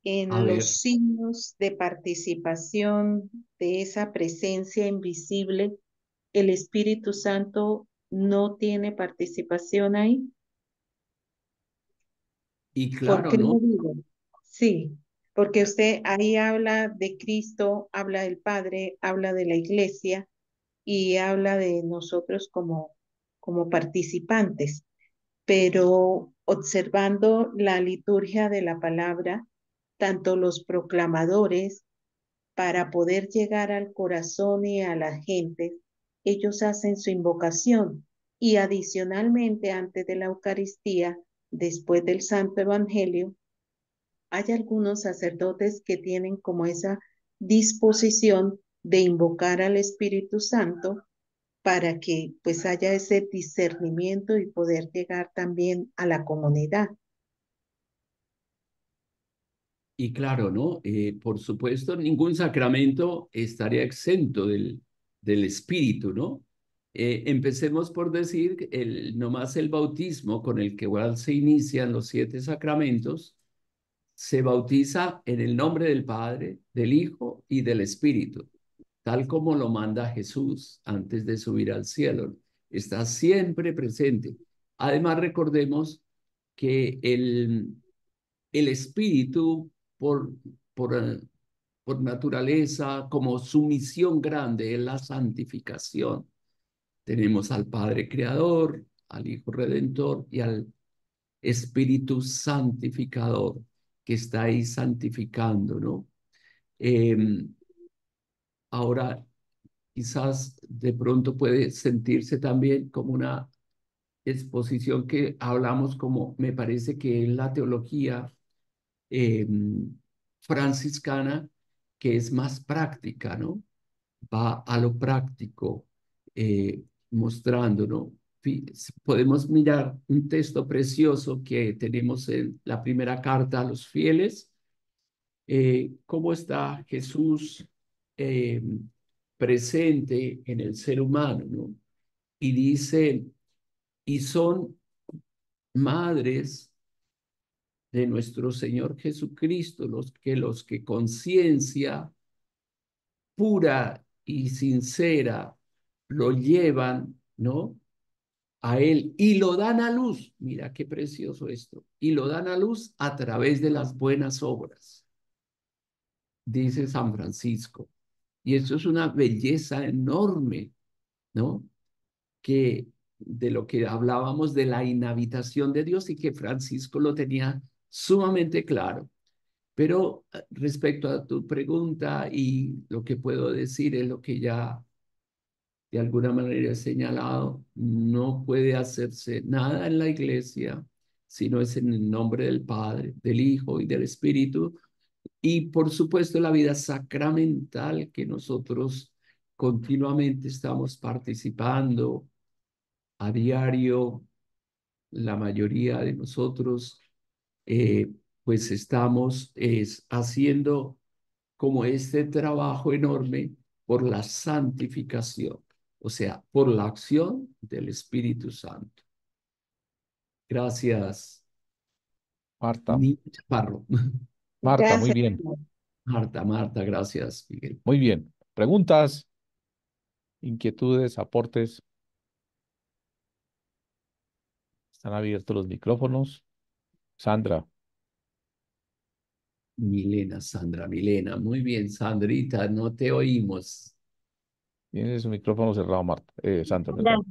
En ver, los signos de participación de esa presencia invisible, ¿el Espíritu Santo no tiene participación ahí? y ¿Por claro, qué lo ¿no? digo? Sí, porque usted ahí habla de Cristo, habla del Padre, habla de la Iglesia y habla de nosotros como participantes, pero observando la liturgia de la palabra, tanto los proclamadores, para poder llegar al corazón y a la gente, ellos hacen su invocación y adicionalmente antes de la Eucaristía, después del Santo Evangelio, hay algunos sacerdotes que tienen como esa disposición de invocar al Espíritu Santo para que pues haya ese discernimiento y poder llegar también a la comunidad. Y claro, ¿no? Por supuesto, ningún sacramento estaría exento del espíritu, ¿no? Empecemos por decir que nomás el bautismo con el que igual se inician los 7 sacramentos, se bautiza en el nombre del Padre, del Hijo y del Espíritu, tal como lo manda Jesús antes de subir al cielo. Está siempre presente. Además, recordemos que el Espíritu, por, por, eh, por naturaleza, como su misión grande, es la santificación. Tenemos al Padre Creador, al Hijo Redentor y al Espíritu Santificador, que está ahí santificando, ¿no? Ahora, quizás de pronto puede sentirse también como una exposición que hablamos como, me parece que es la teología eh, franciscana, que es más práctica, ¿no? Va a lo práctico, mostrando, ¿no? Podemos mirar un texto precioso que tenemos en la primera carta a los fieles, cómo está Jesús eh, presente en el ser humano, ¿no? Y dice, y son madres de nuestro Señor Jesucristo los que con ciencia pura y sincera lo llevan, ¿no? A Él y lo dan a luz. Mira qué precioso esto. Y lo dan a luz a través de las buenas obras, dice San Francisco. Y eso es una belleza enorme, ¿no? Que de lo que hablábamos de la inhabitación de Dios y que Francisco lo tenía sumamente claro. Pero respecto a tu pregunta y lo que puedo decir es lo que ya de alguna manera he señalado, no puede hacerse nada en la iglesia si no es en el nombre del Padre, del Hijo y del Espíritu. Y por supuesto la vida sacramental que nosotros continuamente estamos participando a diario, la mayoría de nosotros, pues estamos haciendo como este trabajo enorme por la santificación, o sea, por la acción del Espíritu Santo. Gracias, Marta. Niño Chaparro. Marta, muy Gracias. bien. Marta, gracias, Miguel. Muy bien. Preguntas, inquietudes, aportes. Están abiertos los micrófonos. Sandra. Sandra Milena. Muy bien, Sandrita, no te oímos. Tienes su micrófono cerrado, Marta. Sandra, Ya, perdón.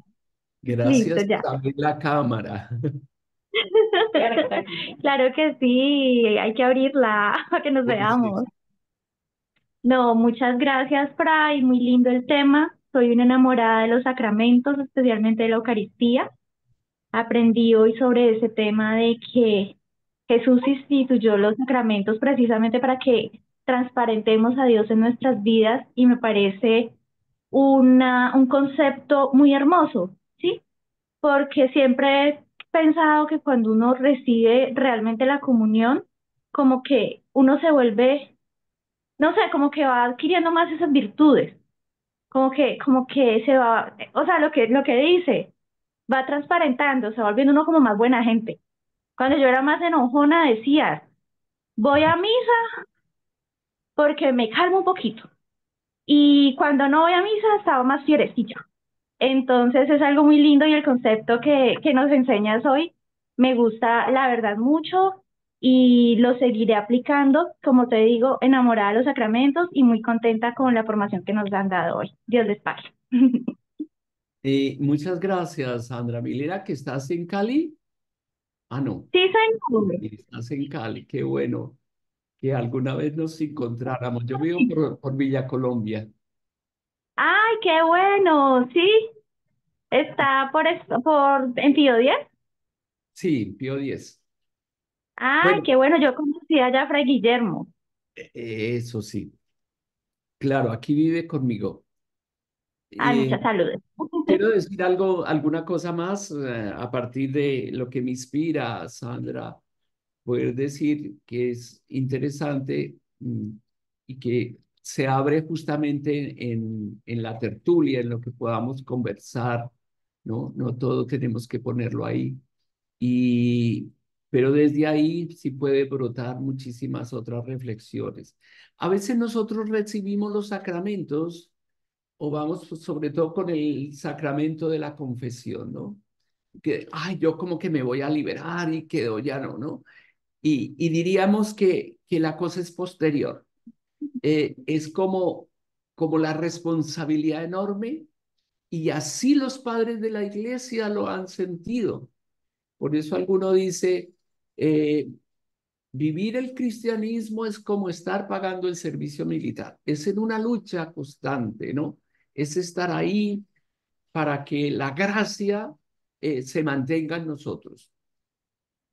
listo, Gracias ya. por abrir la cámara. Claro que sí, hay que abrirla para que nos Sí, veamos. sí. No, muchas gracias, Fray, muy lindo el tema. Soy una enamorada de los sacramentos, especialmente de la Eucaristía. Aprendí hoy sobre ese tema de que Jesús instituyó los sacramentos precisamente para que transparentemos a Dios en nuestras vidas y me parece un concepto muy hermoso, ¿sí? Porque siempre he pensado que cuando uno recibe realmente la comunión, como que uno se vuelve, no sé, como que va adquiriendo más esas virtudes, como que se va, o sea, lo que dice. va transparentando, se va volviendo uno como más buena gente. Cuando yo era más enojona decía, voy a misa porque me calmo un poquito. Y cuando no voy a misa estaba más fierecilla. Entonces es algo muy lindo y el concepto que nos enseñas hoy me gusta, la verdad, mucho y lo seguiré aplicando, como te digo, enamorada de los sacramentos y muy contenta con la formación que nos han dado hoy. Dios les pague. Muchas gracias, Sandra. Milena, que estás en Cali. Ah, no, Sí, señor. estás en Cali. Qué bueno que alguna vez nos encontráramos. Yo vivo por Villa Colombia. Ay, qué bueno, sí. Está en Pío 10. Sí, Pío 10. Ay, Bueno, qué bueno, yo conocí allá a Fray Guillermo. eso sí. Claro, aquí vive conmigo. Ay, Eh, muchas saludes. Quiero decir algo, alguna cosa más a partir de lo que me inspira, Sandra, poder decir que es interesante y que se abre justamente en la tertulia, en lo que podamos conversar, ¿no? No todo tenemos que ponerlo ahí. Y, pero desde ahí sí puede brotar muchísimas otras reflexiones. A veces nosotros recibimos los sacramentos o vamos pues, sobre todo con el sacramento de la confesión, ¿no? Que, ay, yo como que me voy a liberar y quedo ya no, ¿no? Y diríamos que la cosa es posterior. Es como la responsabilidad enorme y así los padres de la iglesia lo han sentido. Por eso alguno dice, eh, vivir el cristianismo es como estar pagando el servicio militar. Es en una lucha constante, ¿no? Es estar ahí para que la gracia se mantenga en nosotros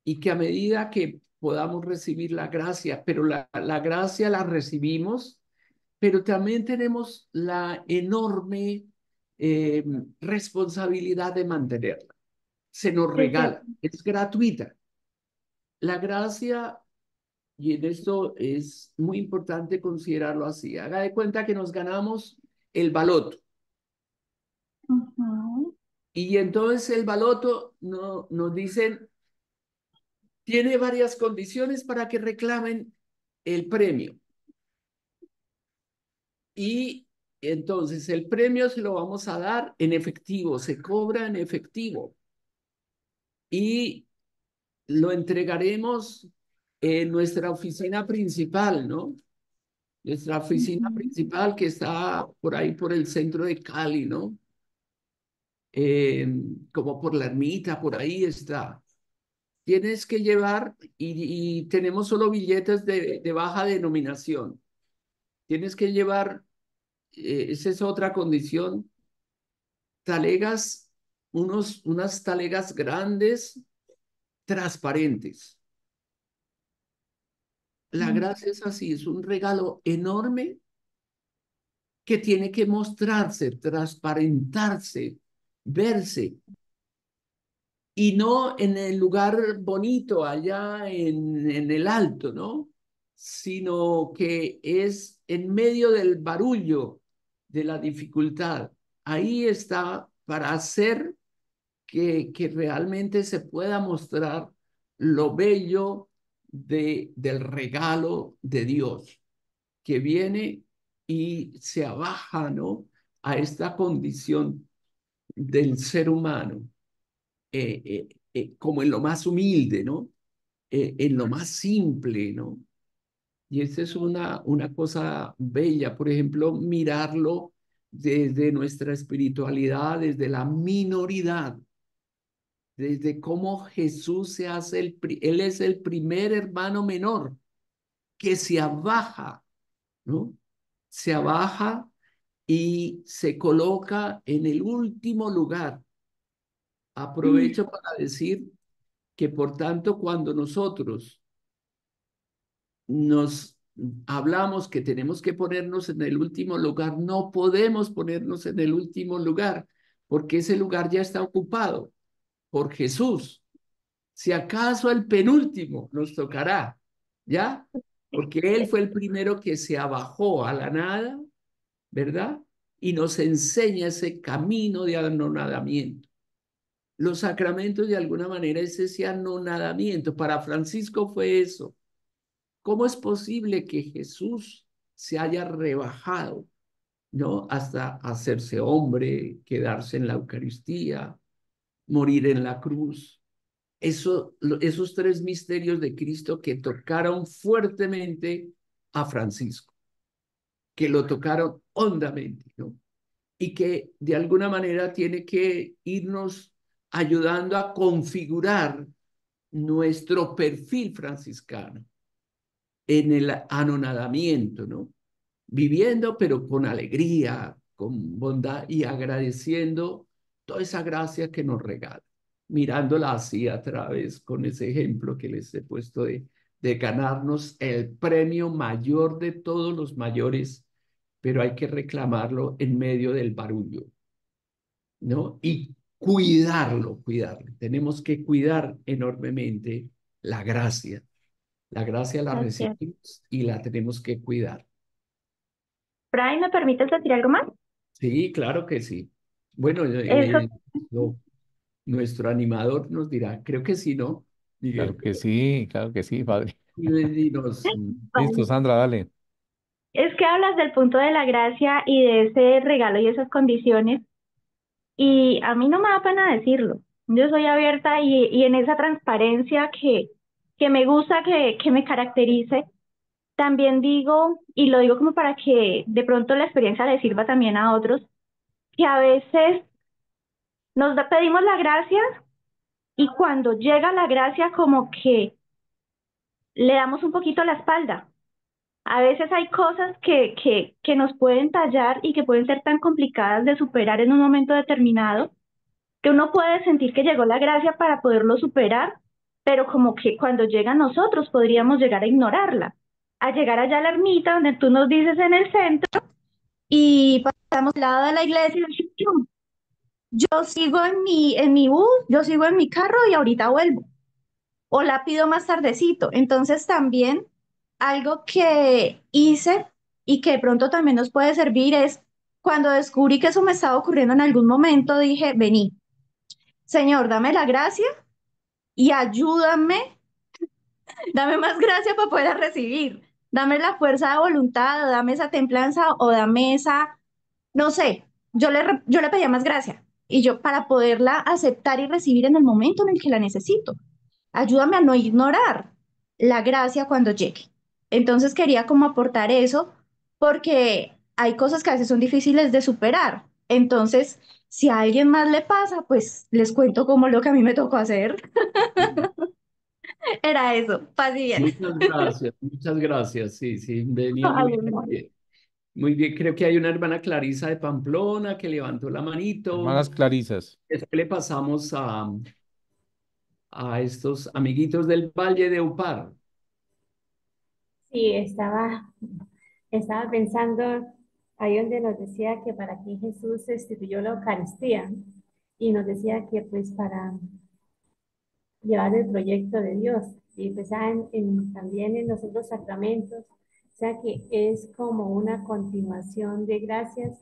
y que a medida que podamos recibir la gracia, pero la gracia la recibimos, pero también tenemos la enorme eh, responsabilidad de mantenerla. Se nos Sí, sí. regala, es gratuita. La gracia, y en esto es muy importante considerarlo así, haga de cuenta que nos ganamos el baloto. Ujú. Y entonces el baloto no, nos dicen, tiene varias condiciones para que reclamen el premio. Y entonces el premio se lo vamos a dar en efectivo, se cobra en efectivo. Y lo entregaremos en nuestra oficina principal, ¿no? Nuestra oficina Ujú. principal que está por ahí por el centro de Cali, ¿no? Como por la ermita, por ahí está. Tienes que llevar, y tenemos solo billetes de baja denominación. Tienes que llevar, esa es otra condición, talegas, unas talegas grandes, transparentes. La gracia es así, es un regalo enorme que tiene que mostrarse, transparentarse, verse, y no en el lugar bonito allá en el alto, ¿no? Sino que es en medio del barullo, de la dificultad. Ahí está para hacer que realmente se pueda mostrar lo bello del regalo de Dios, que viene y se abaja, ¿no? A esta condición del ser humano como en lo más humilde, ¿no? En lo más simple, ¿no? Y esa es una cosa bella, por ejemplo, mirarlo desde nuestra espiritualidad, desde la minoridad, desde cómo Jesús se hace él es el primer hermano menor que se abaja, ¿no? Se abaja y se coloca en el último lugar. Aprovecho para decir que por tanto cuando nosotros nos hablamos que tenemos que ponernos en el último lugar, no podemos ponernos en el último lugar porque ese lugar ya está ocupado por Jesús. Si acaso el penúltimo nos tocará, ¿ya? Porque Él fue el primero que se abajó a la nada, ¿verdad? Y nos enseña ese camino de anonadamiento. Los sacramentos de alguna manera es ese anonadamiento. Para Francisco fue eso. ¿Cómo es posible que Jesús se haya rebajado, ¿no? Hasta hacerse hombre, quedarse en la Eucaristía, morir en la cruz? Esos tres misterios de Cristo que tocaron fuertemente a Francisco, que lo tocaron hondamente, ¿no? Y que de alguna manera tiene que irnos ayudando a configurar nuestro perfil franciscano en el anonadamiento, ¿no? Viviendo, pero con alegría, con bondad y agradeciendo toda esa gracia que nos regala, mirándola así a través con ese ejemplo que les he puesto de ganarnos el premio mayor de todos los mayores, pero hay que reclamarlo en medio del barullo, ¿no? Y cuidarlo, cuidarlo. Tenemos que cuidar enormemente la gracia. La gracia la Gracias. recibimos y la tenemos que cuidar. Fray, ¿me permites decir algo más? Sí, claro que sí. Bueno, Eso, nuestro animador nos dirá, creo que sí, ¿no? Miguel. claro que sí, padre. Y nos, Listo, vale. Sandra, dale. Es que hablas del punto de la gracia y de ese regalo y esas condiciones, y a mí no me da pena decirlo. Yo soy abierta y en esa transparencia que me gusta que me caracterice, también digo, y lo digo como para que de pronto la experiencia le sirva también a otros, que a veces pedimos la gracia y cuando llega la gracia como que le damos un poquito la espalda. A veces hay cosas que nos pueden tallar y que pueden ser tan complicadas de superar en un momento determinado, que uno puede sentir que llegó la gracia para poderlo superar, pero como que cuando llega a nosotros podríamos llegar a ignorarla, a llegar allá a la ermita donde tú nos dices en el centro y pasamos al lado de la iglesia y decimos, yo sigo en mi bus, yo sigo en mi carro y ahorita vuelvo. O la pido más tardecito. Entonces también algo que hice y que de pronto también nos puede servir es cuando descubrí que eso me estaba ocurriendo en algún momento, dije, vení, Señor, dame la gracia y ayúdame, dame más gracia para poder recibir. Dame la fuerza de voluntad, o dame esa templanza o dame esa, no sé, yo le pedía más gracia y yo para poderla aceptar y recibir en el momento en el que la necesito. Ayúdame a no ignorar la gracia cuando llegue. Entonces quería como aportar eso porque hay cosas que a veces son difíciles de superar. Entonces, si a alguien más le pasa, pues les cuento como lo que a mí me tocó hacer. Era eso, paz y bien. muchas gracias, muchas gracias. Sí, sí, venía muy bien. Muy bien, creo que hay una hermana Clarisa de Pamplona que levantó la manito. Hermanas Clarisas. Después le pasamos a estos amiguitos del Valle de Upar. Sí, estaba pensando ahí donde nos decía que para qué Jesús instituyó la Eucaristía y nos decía que pues para llevar el proyecto de Dios y pues también en los otros sacramentos, o sea que es como una continuación de gracias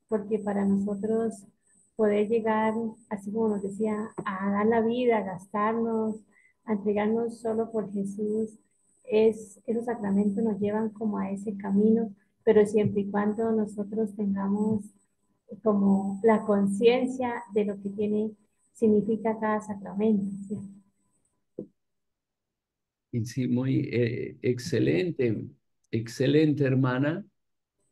porque para nosotros poder llegar, así como nos decía, a dar la vida, a gastarnos, a entregarnos solo por Jesús, esos sacramentos nos llevan como a ese camino, pero siempre y cuando nosotros tengamos como la conciencia de lo que significa cada sacramento. ¿Sí? Y sí, muy excelente, excelente hermana,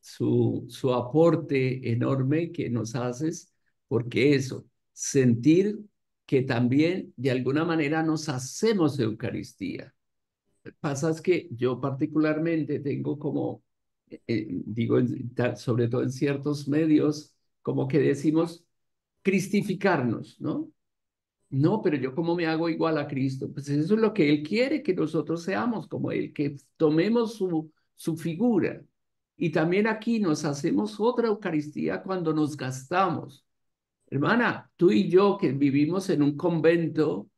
su aporte enorme que nos haces, porque eso, sentir que también de alguna manera nos hacemos Eucaristía. Pasa es que yo particularmente tengo como, digo, sobre todo en ciertos medios, como que decimos cristificarnos, ¿no? No, pero yo cómo me hago igual a Cristo. Pues eso es lo que Él quiere que nosotros seamos, como Él, que tomemos su figura. Y también aquí nos hacemos otra Eucaristía cuando nos gastamos. Hermana, tú y yo que vivimos en un convento,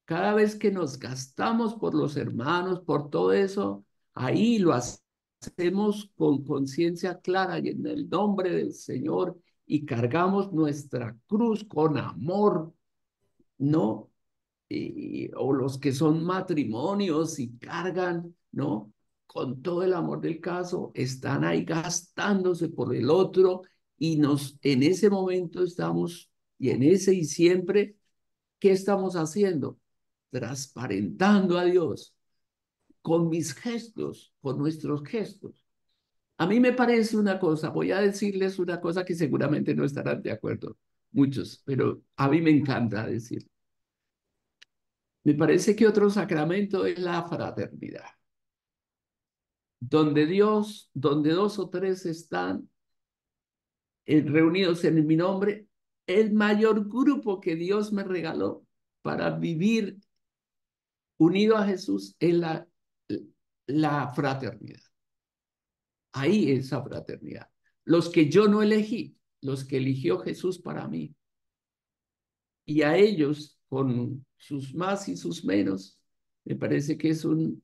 cada vez que nos gastamos por los hermanos, por todo eso, ahí lo hacemos con conciencia clara y en el nombre del Señor y cargamos nuestra cruz con amor ¿no? O los que son matrimonios y cargan, ¿no? Con todo el amor del caso, están ahí gastándose por el otro y en ese momento estamos, y en ese y siempre, ¿qué estamos haciendo? Transparentando a Dios con mis gestos, con nuestros gestos. A mí me parece una cosa, voy a decirles una cosa que seguramente no estarán de acuerdo muchos, pero a mí me encanta decir. Me parece que otro sacramento es la fraternidad, donde dos o tres están reunidos en mi nombre, el mayor grupo que Dios me regaló para vivir unido a Jesús es la fraternidad. Ahí esa fraternidad. Los que yo no elegí, los que eligió Jesús para mí. Y a ellos, con sus más y sus menos, me parece que es un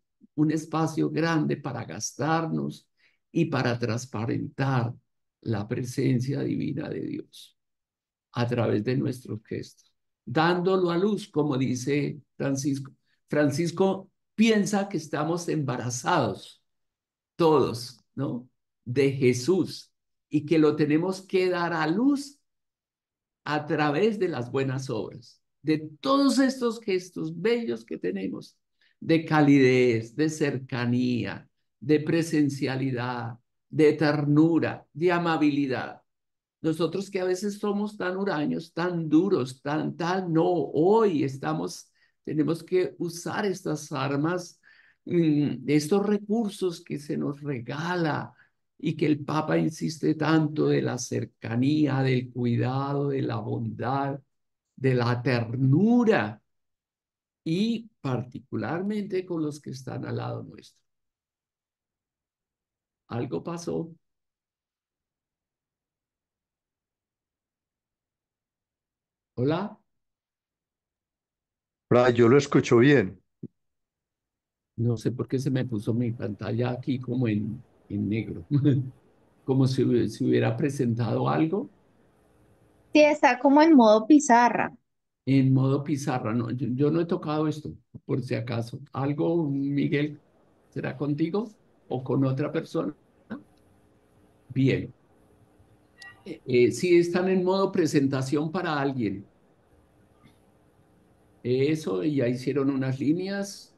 espacio grande para gastarnos y para transparentar la presencia divina de Dios a través de nuestros gestos, dándolo a luz, como dice Francisco. Francisco piensa que estamos embarazados todos, ¿no? De Jesús y que lo tenemos que dar a luz a través de las buenas obras, de todos estos gestos bellos que tenemos, de calidez, de cercanía, de presencialidad, de ternura, de amabilidad. Nosotros que a veces somos tan huraños, tan duros, tan tal, no, hoy tenemos que usar estas armas, estos recursos que se nos regala y que el Papa insiste tanto de la cercanía, del cuidado, de la bondad, de la ternura y particularmente con los que están al lado nuestro. Algo pasó. Hola. Yo lo escucho bien. No sé por qué se me puso mi pantalla aquí como en negro, como si hubiera presentado algo. Sí, está como en modo pizarra. En modo pizarra, no, yo no he tocado esto, por si acaso. ¿Algo, Miguel, será contigo o con otra persona? Bien. Sí están en modo presentación para alguien. Eso, ya hicieron unas líneas.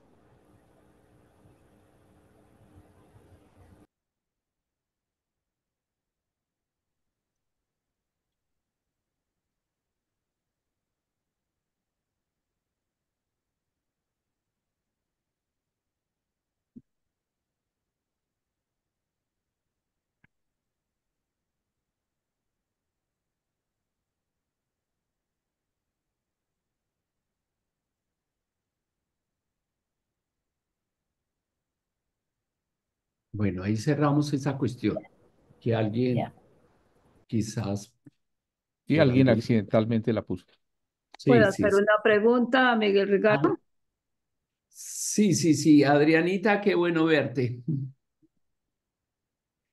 Bueno, ahí cerramos esa cuestión. Que alguien quizás Y por alguien algún... accidentalmente la puso. Sí, ¿Puedo sí, hacer sí. una pregunta, Miguel Ricardo? Sí, sí, sí. Adrianita, qué bueno verte.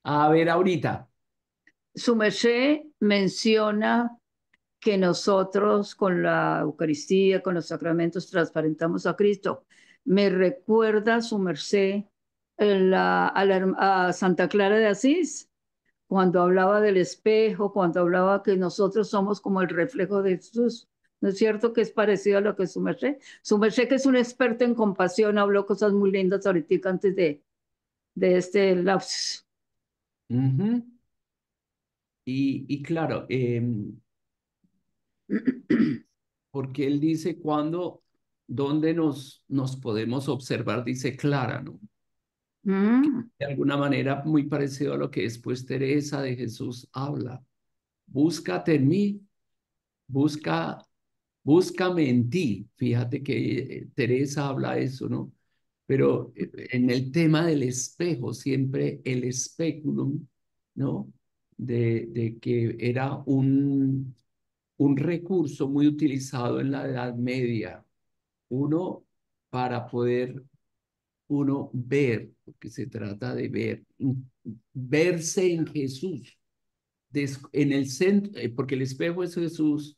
A ver, ahorita. Su merced menciona que nosotros con la Eucaristía, con los sacramentos, transparentamos a Cristo. Me recuerda su merced a Santa Clara de Asís, cuando hablaba del espejo, cuando hablaba que nosotros somos como el reflejo de Jesús. ¿No es cierto que es parecido a lo que su merced? Su merced, que es un experto en compasión, habló cosas muy lindas ahorita antes de este lapsus. Y claro, porque él dice dónde nos podemos observar, dice Clara, ¿no? De alguna manera muy parecido a lo que después Teresa de Jesús habla. Búscate en mí, búscame en ti. Fíjate que Teresa habla eso, ¿no? Pero en el tema del espejo, siempre el speculum, ¿no? De que era un recurso muy utilizado en la Edad Media, uno para poder uno ver, porque se trata de ver, verse en Jesús, en el centro, porque el espejo es Jesús,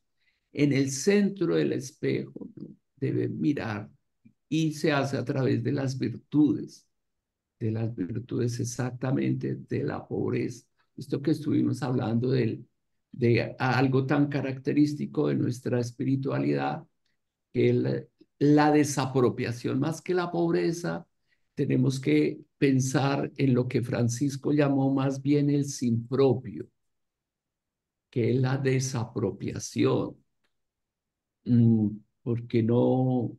en el centro del espejo, ¿no? Debe mirar y se hace a través de las virtudes exactamente de la pobreza. Esto que estuvimos hablando de algo tan característico de nuestra espiritualidad, que es la desapropiación. Más que la pobreza, tenemos que pensar en lo que Francisco llamó más bien el sin propio, que es la desapropiación, porque no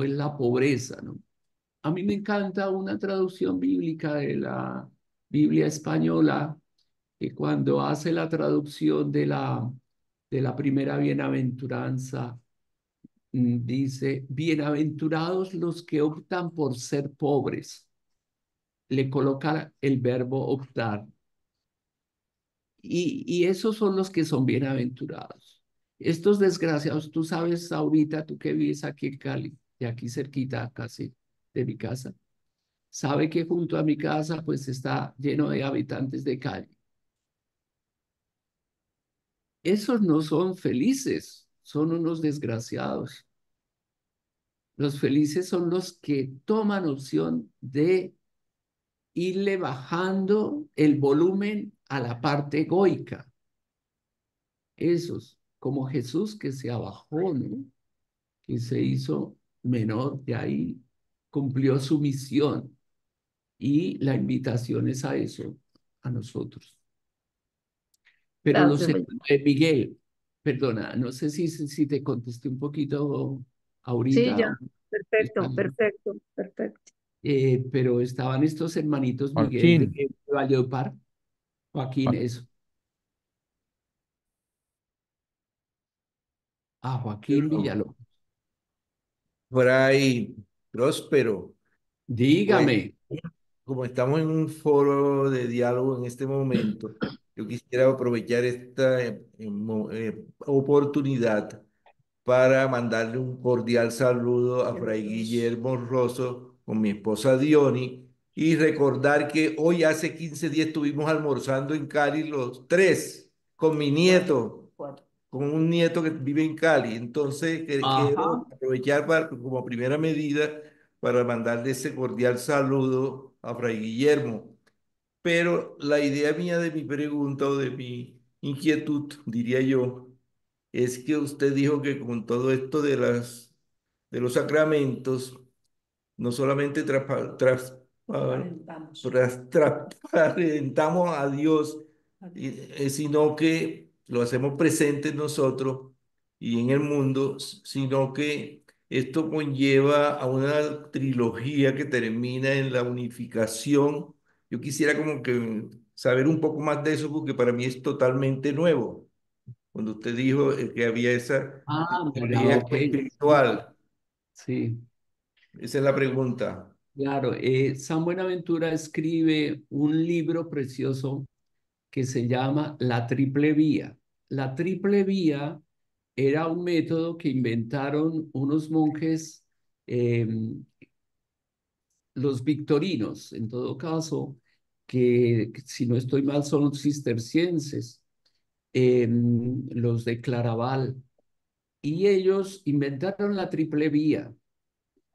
es la pobreza, ¿no? A mí me encanta una traducción bíblica de la Biblia española, que cuando hace la traducción de la primera bienaventuranza, dice, bienaventurados los que optan por ser pobres. Le coloca el verbo optar. Y esos son los que son bienaventurados. Estos desgraciados, tú sabes, ahorita, tú que vives aquí en Cali, de aquí cerquita casi de mi casa, sabe que junto a mi casa pues está lleno de habitantes de Cali. Esos no son felices, son unos desgraciados. Los felices son los que toman opción de irle bajando el volumen a la parte egoica. Esos, como Jesús que se abajó, ¿no? Que se hizo menor, de ahí cumplió su misión. Y la invitación es a eso, a nosotros. Pero no sé, Miguel, perdona, no sé si te contesté un poquito Sí, ahorita. ya. Perfecto, perfecto, perfecto. Pero estaban estos hermanitos Miguel Joaquín. de Valledupar. Joaquín, eso. A Joaquín Villalobos. Fray Próspero, pues, Dígame. como estamos en un foro de diálogo en este momento, yo quisiera aprovechar esta oportunidad para mandarle un cordial saludo a Fray Guillermo Rosso con mi esposa Diony y recordar que hoy hace 15 días estuvimos almorzando en Cali los tres con mi nieto, con un nieto que vive en Cali. Entonces, quiero aprovechar como primera medida para mandarle ese cordial saludo a Fray Guillermo. Pero la idea mía de mi pregunta o de mi inquietud, diría yo, es que usted dijo que con todo esto de los sacramentos, no solamente transparentamos a Dios, sino que lo hacemos presente en nosotros y en el mundo, sino que esto conlleva a una trilogía que termina en la unificación. Yo quisiera como que saber un poco más de eso porque para mí es totalmente nuevo. Cuando usted dijo que había esa Mira, trilogía ok. espiritual. Sí. Esa es la pregunta. Claro, San Buenaventura escribe un libro precioso que se llama La Triple Vía. La Triple Vía era un método que inventaron unos monjes, los victorinos, en todo caso, que si no estoy mal son cistercienses, los de Claraval, y ellos inventaron la Triple Vía.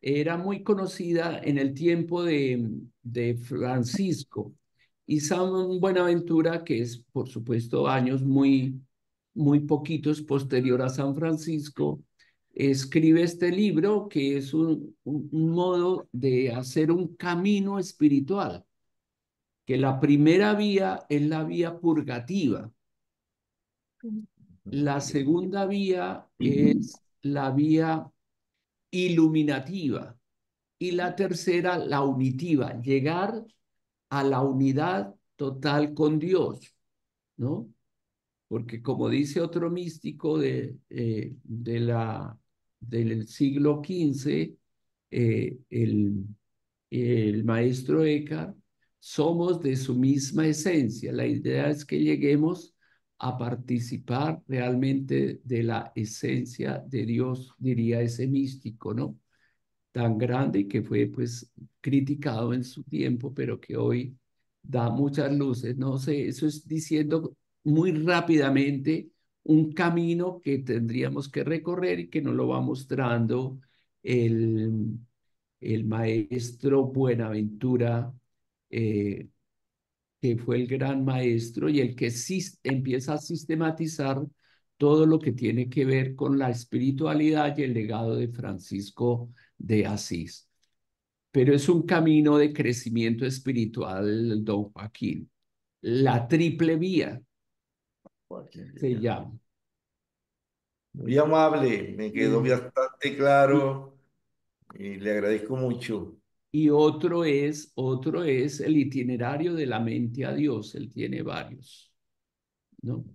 Era muy conocida en el tiempo de Francisco. Y San Buenaventura, que es, por supuesto, años muy poquitos posterior a San Francisco, escribe este libro que es un modo de hacer un camino espiritual, que la primera vía es la vía purgativa, la segunda vía es la vía iluminativa, y la tercera, la unitiva, llegar a la unidad total con Dios, ¿no? Porque como dice otro místico del siglo XV, el maestro Eckhart, somos de su misma esencia. La idea es que lleguemos a participar realmente de la esencia de Dios, diría ese místico, ¿no? Tan grande que fue pues criticado en su tiempo, pero que hoy da muchas luces. No sé, eso es diciendo muy rápidamente un camino que tendríamos que recorrer y que nos lo va mostrando el, el maestro Buenaventura, que fue el gran maestro y el que empieza a sistematizar todo lo que tiene que ver con la espiritualidad y el legado de Francisco de Asís. Pero es un camino de crecimiento espiritual, don Joaquín. La triple vía se llama. Muy amable, me quedó Y, bastante claro y le agradezco mucho. y otro es el itinerario de la mente a Dios. Él tiene varios, ¿no?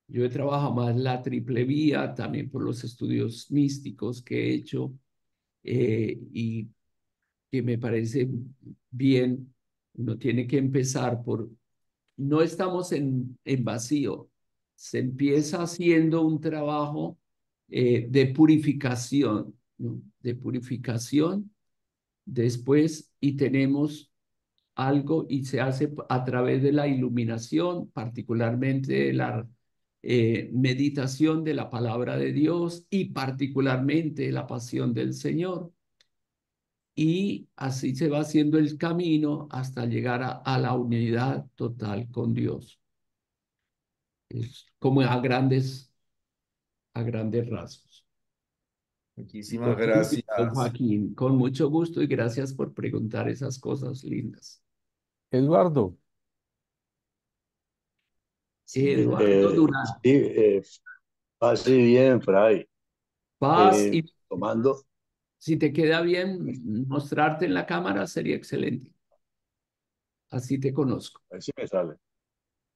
Yo he trabajado más la triple vía, también por los estudios místicos que he hecho, y que me parece bien. Uno tiene que empezar por, no estamos en vacío, se empieza haciendo un trabajo de purificación, ¿no? De purificación después, y tenemos algo y se hace a través de la iluminación, particularmente de la meditación de la palabra de Dios y particularmente la pasión del Señor. Y así se va haciendo el camino hasta llegar a la unidad total con Dios. Es como a grandes rasgos. Muchísimas Con mucho gusto, gracias. Joaquín, con mucho gusto y gracias por preguntar esas cosas lindas. Eduardo, Eduardo Durán. Sí, paz y bien, Fray. Paz, y Tomando, si te queda bien mostrarte en la cámara, sería excelente. Así te conozco. a ver si me sale.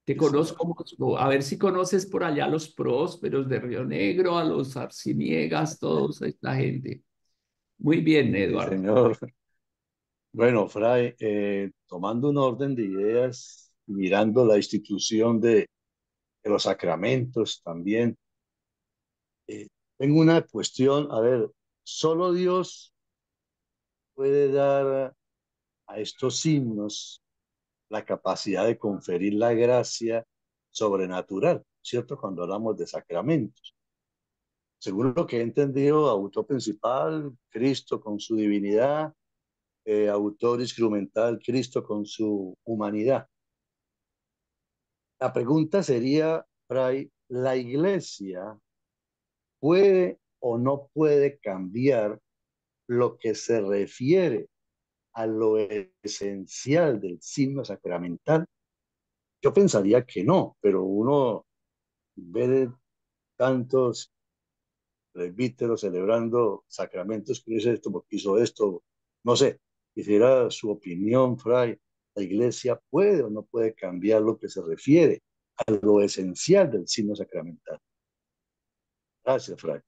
Te Sí, señor. conozco, a ver si conoces por allá a los prósperos de Río Negro, a los Arciniegas, toda esta gente. Muy bien, Sí, Eduardo. señor. Bueno, Fray, tomando un orden de ideas, mirando la institución de los sacramentos también, tengo una cuestión, a ver, solo Dios puede dar a estos signos la capacidad de conferir la gracia sobrenatural, ¿cierto? Cuando hablamos de sacramentos. Según lo que he entendido, autor principal, Cristo con su divinidad, autor instrumental, Cristo con su humanidad. La pregunta sería, Fray, ¿la iglesia puede o no puede cambiar lo que se refiere a lo esencial del signo sacramental? Yo pensaría que no, pero uno ve de tantos presbíteros celebrando sacramentos que dice esto porque hizo esto, no sé, quisiera su opinión, Fray. ¿La iglesia puede o no puede cambiar lo que se refiere a lo esencial del signo sacramental? Gracias, Fray.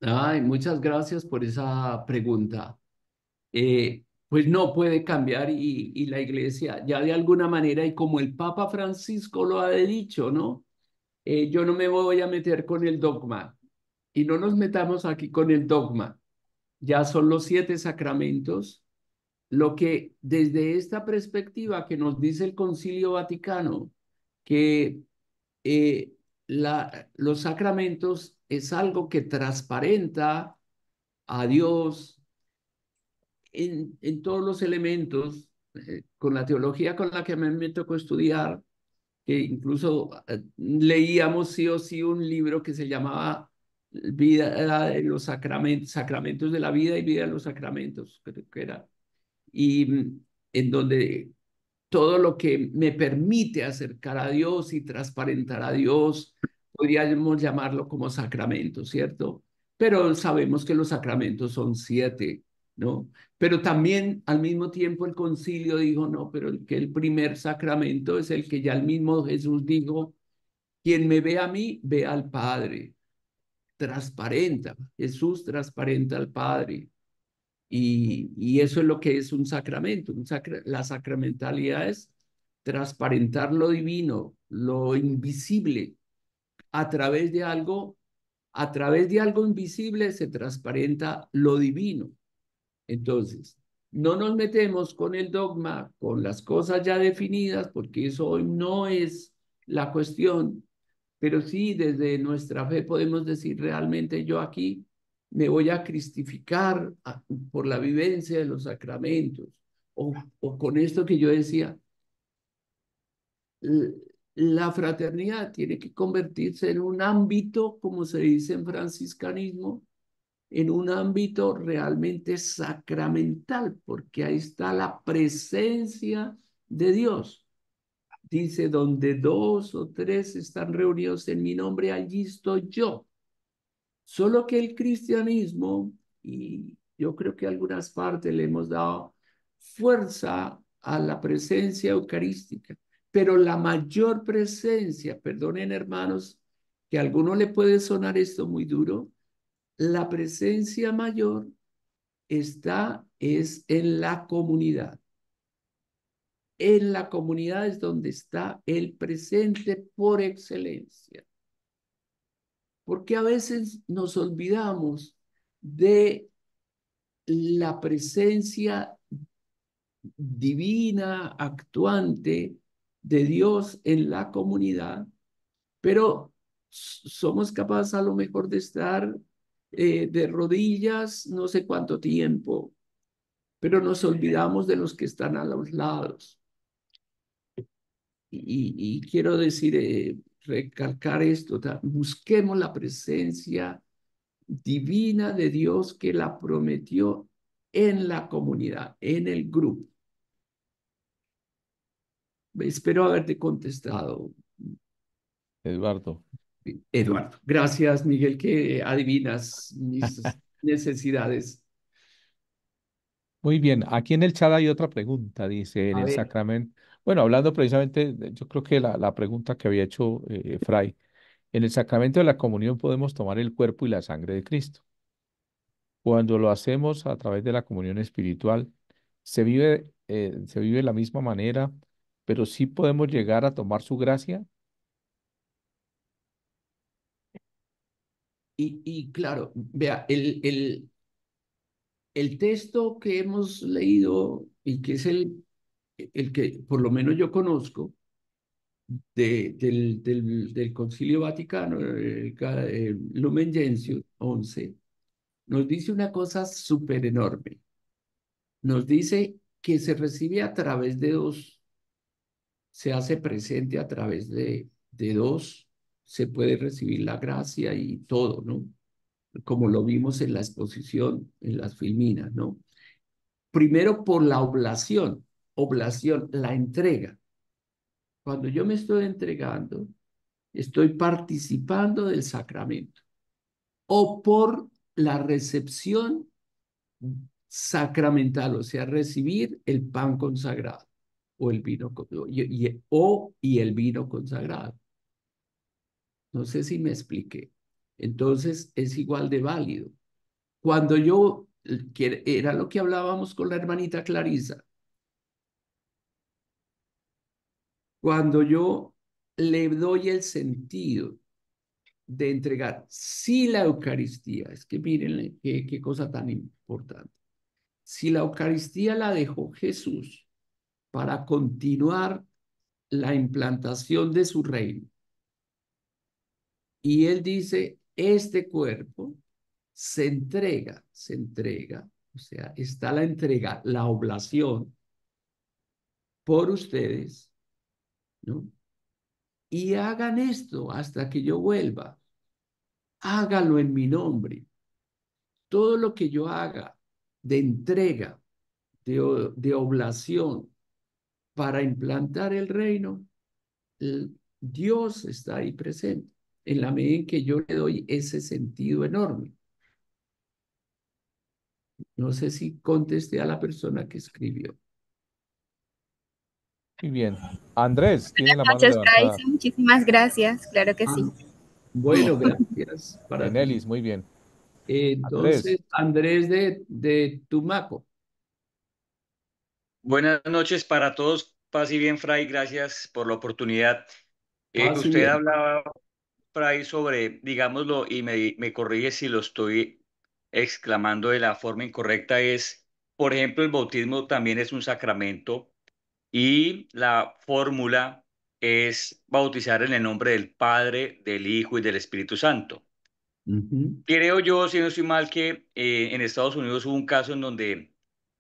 Ay, muchas gracias por esa pregunta. Pues no puede cambiar y la iglesia ya de alguna manera, y como el Papa Francisco lo ha dicho, ¿no? Yo no me voy a meter con el dogma y no nos metamos aquí con el dogma. Ya son los 7 sacramentos. Lo que desde esta perspectiva que nos dice el Concilio Vaticano, que eh, los sacramentos es algo que transparenta a Dios en todos los elementos, con la teología con la que me tocó estudiar, que incluso leíamos sí o sí un libro que se llamaba Vida de los Sacramentos, Sacramentos de la Vida y Vida de los Sacramentos, creo que era, y en donde todo lo que me permite acercar a Dios y transparentar a Dios, podríamos llamarlo como sacramento, ¿cierto? Pero sabemos que los sacramentos son 7, ¿no? Pero también al mismo tiempo el concilio dijo, no, pero que el primer sacramento es el que ya el mismo Jesús dijo, quien me ve a mí, ve al Padre, transparenta, Jesús transparenta al Padre. Y eso es lo que es un sacramento. La sacramentalidad es transparentar lo divino, lo invisible, a través de algo, a través de algo invisible se transparenta lo divino. Entonces, no nos metemos con el dogma, con las cosas ya definidas, porque eso hoy no es la cuestión, pero sí, desde nuestra fe podemos decir realmente yo aquí me voy a cristificar por la vivencia de los sacramentos, o con esto que yo decía, la fraternidad tiene que convertirse en un ámbito, como se dice en franciscanismo, en un ámbito realmente sacramental, porque ahí está la presencia de Dios. Dice, donde dos o tres están reunidos en mi nombre, allí estoy yo. Solo que el cristianismo, y yo creo que a algunas partes le hemos dado fuerza a la presencia eucarística, pero la mayor presencia, perdonen hermanos, que a alguno le puede sonar esto muy duro, la presencia mayor es en la comunidad. En la comunidad es donde está el presente por excelencia. Porque a veces nos olvidamos de la presencia divina, actuante de Dios en la comunidad, pero somos capaces a lo mejor de estar de rodillas no sé cuánto tiempo, pero nos olvidamos de los que están a los lados. Y quiero decir, recalcar esto, busquemos la presencia divina de Dios que la prometió en la comunidad, en el grupo. Espero haberte contestado, Eduardo. Eduardo. Gracias, Miguel, que adivinas mis necesidades. Muy bien, aquí en el chat hay otra pregunta, dice, en A el ver, sacramento, bueno, hablando precisamente, yo creo que la pregunta que había hecho Fray, en el sacramento de la comunión podemos tomar el cuerpo y la sangre de Cristo. Cuando lo hacemos a través de la comunión espiritual, se vive de la misma manera, pero sí podemos llegar a tomar su gracia. y claro, vea, el texto que hemos leído y que es el que por lo menos yo conozco del Concilio Vaticano, el Lumen Gentium 11, nos dice una cosa súper enorme. Nos dice que se recibe a través de dos, se hace presente a través de dos, se puede recibir la gracia y todo, ¿no? Como lo vimos en la exposición, en las filminas, ¿no? Primero por la oblación, la entrega. Cuando yo me estoy entregando, estoy participando del sacramento. O por la recepción sacramental, o sea, recibir el pan consagrado o el vino y el vino consagrado. No sé si me expliqué. Entonces es igual de válido. Cuando yo, que era lo que hablábamos con la hermanita Clarisa, cuando yo le doy el sentido de entregar, sí, la Eucaristía, es que miren qué cosa tan importante. Si la Eucaristía la dejó Jesús para continuar la implantación de su reino, y él dice, este cuerpo se entrega, o sea, está la entrega, la oblación por ustedes, ¿no? Y hagan esto hasta que yo vuelva. Hágalo en mi nombre. Todo lo que yo haga de entrega, de oblación para implantar el reino, Dios está ahí presente, en la medida en que yo le doy ese sentido enorme. No sé si contesté a la persona que escribió. Muy bien. Andrés tiene la Buenas mano noches, levantada. Bryce. Muchísimas gracias. Claro que sí. Bueno, gracias para ti. Enelis, muy bien. Entonces, Andrés, Andrés de Tumaco. Buenas noches para todos. Paz y bien, Fray. Gracias por la oportunidad. Paz y Usted bien. hablaba, Fray, sobre, digámoslo, y me corrige si lo estoy exclamando de la forma incorrecta, es, por ejemplo, el bautismo también es un sacramento y la fórmula es bautizar en el nombre del Padre, del Hijo y del Espíritu Santo. Ujú. Creo yo, si no estoy mal, que en Estados Unidos hubo un caso en donde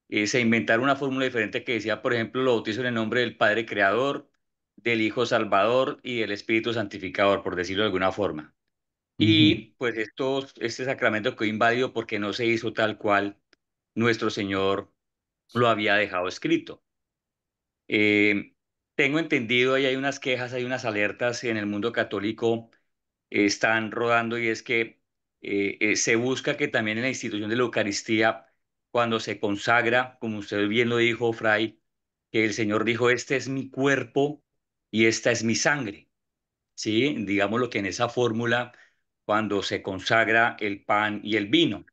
se inventaron una fórmula diferente que decía, por ejemplo, lo bautizo en el nombre del Padre Creador, del Hijo Salvador y del Espíritu Santificador, por decirlo de alguna forma. Ujú. Y pues este sacramento quedó inválido porque no se hizo tal cual nuestro Señor lo había dejado escrito. Eh, Tengo entendido, y hay unas quejas, hay unas alertas en el mundo católico están rodando, y es que se busca que también en la institución de la Eucaristía, cuando se consagra, como usted bien lo dijo, Fray, que el Señor dijo, este es mi cuerpo y esta es mi sangre. ¿Sí? Digámoslo que en esa fórmula, cuando se consagra el pan y el vino,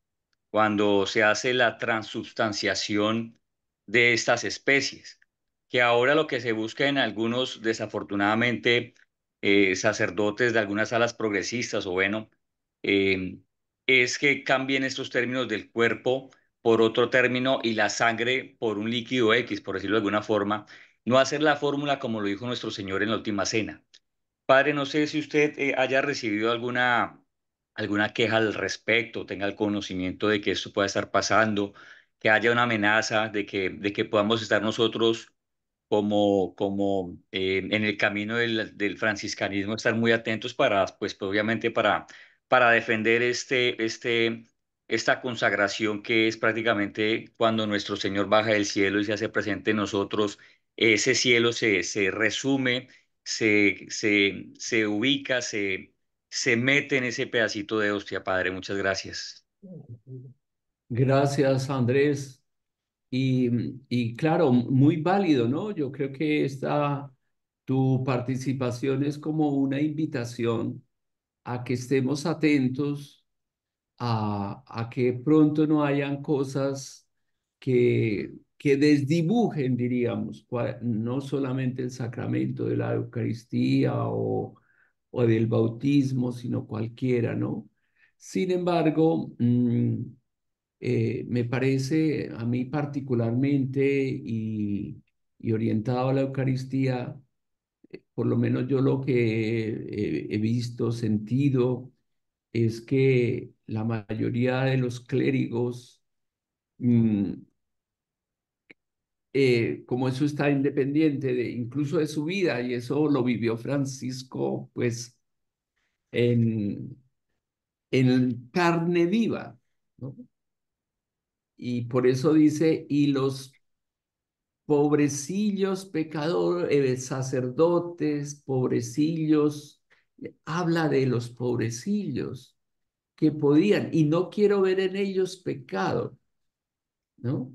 cuando se hace la transubstanciación de estas especies, que ahora lo que se busca en algunos, desafortunadamente, sacerdotes de algunas alas progresistas, o bueno, eh, es que cambien estos términos del cuerpo por otro término y la sangre por un líquido X, por decirlo de alguna forma, no hacer la fórmula como lo dijo nuestro Señor en la última cena. Padre, no sé si usted haya recibido alguna queja al respecto, tenga el conocimiento de que esto pueda estar pasando, que haya una amenaza de que podamos estar nosotros como en el camino del franciscanismo, estar muy atentos para, pues obviamente para defender esta consagración que es prácticamente cuando nuestro Señor baja del cielo y se hace presente en nosotros, ese cielo se resume, se ubica, se mete en ese pedacito de hostia, Padre. Muchas gracias. Gracias, Andrés. Y claro, muy válido, ¿no? Yo creo que tu participación es como una invitación a que estemos atentos a que pronto no hayan cosas que desdibujen, diríamos, no solamente el sacramento de la Eucaristía o del bautismo, sino cualquiera, ¿no? Sin embargo, me parece a mí particularmente y orientado a la Eucaristía, por lo menos yo lo que he visto, sentido, es que la mayoría de los clérigos, mm, como eso está independiente incluso de su vida, y eso lo vivió Francisco, pues, en, en carne viva, ¿no? Y por eso dice, y los pobrecillos pecadores, sacerdotes, pobrecillos, habla de los pobrecillos que podían, y no quiero ver en ellos pecado, ¿no?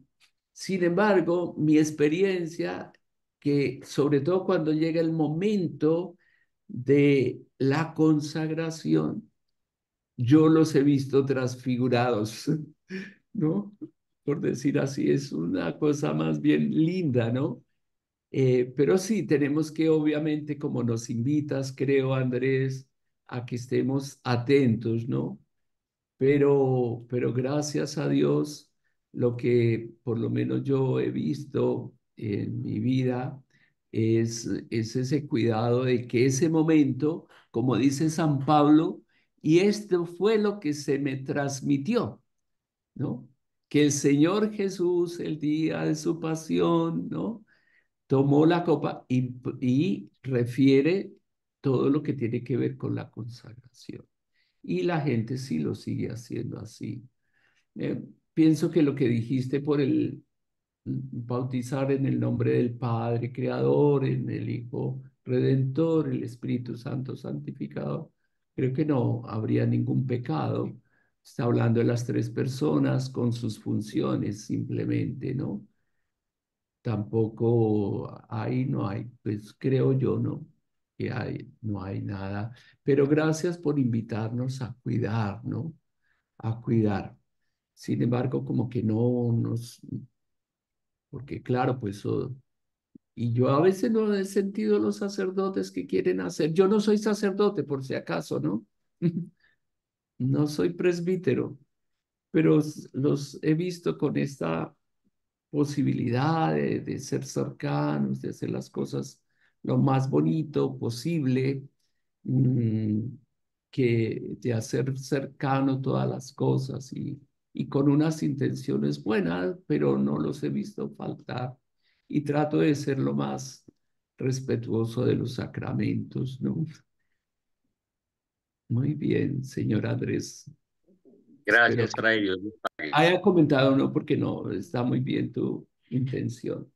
Sin embargo, mi experiencia, que sobre todo cuando llega el momento de la consagración, yo los he visto transfigurados, ¿no? Por decir así, es una cosa más bien linda, ¿no? Pero sí, tenemos que obviamente, como nos invitas, creo, Andrés, a que estemos atentos, ¿no? Pero gracias a Dios, lo que por lo menos yo he visto en mi vida es ese cuidado de que ese momento, como dice San Pablo, y esto fue lo que se me transmitió, ¿no? Que el Señor Jesús, el día de su pasión, ¿no? Tomó la copa y refiere todo lo que tiene que ver con la consagración. Y la gente sí lo sigue haciendo así. Pienso que lo que dijiste por el bautizar en el nombre del Padre Creador, en el Hijo Redentor, el Espíritu Santo Santificador, creo que no habría ningún pecado. Está hablando de las tres personas con sus funciones simplemente, ¿no? Tampoco hay, no hay, pues creo yo, ¿no? Que hay, no hay nada. Pero gracias por invitarnos a cuidar, ¿no? A cuidar. Sin embargo, como que no nos, porque claro, pues, y yo a veces no he sentido los sacerdotes que quieren hacer. Yo no soy sacerdote, por si acaso, ¿no? No soy presbítero, pero los he visto con esta posibilidad de ser cercanos, de hacer las cosas lo más bonito posible, mm, que de hacer cercano todas las cosas y con unas intenciones buenas, pero no los he visto faltar. Y trato de ser lo más respetuoso de los sacramentos, ¿no? Muy bien, señor Andrés. Espero Gracias, Fray. Dios les pague. haya comentado, ¿no? Porque no, está muy bien tu intención.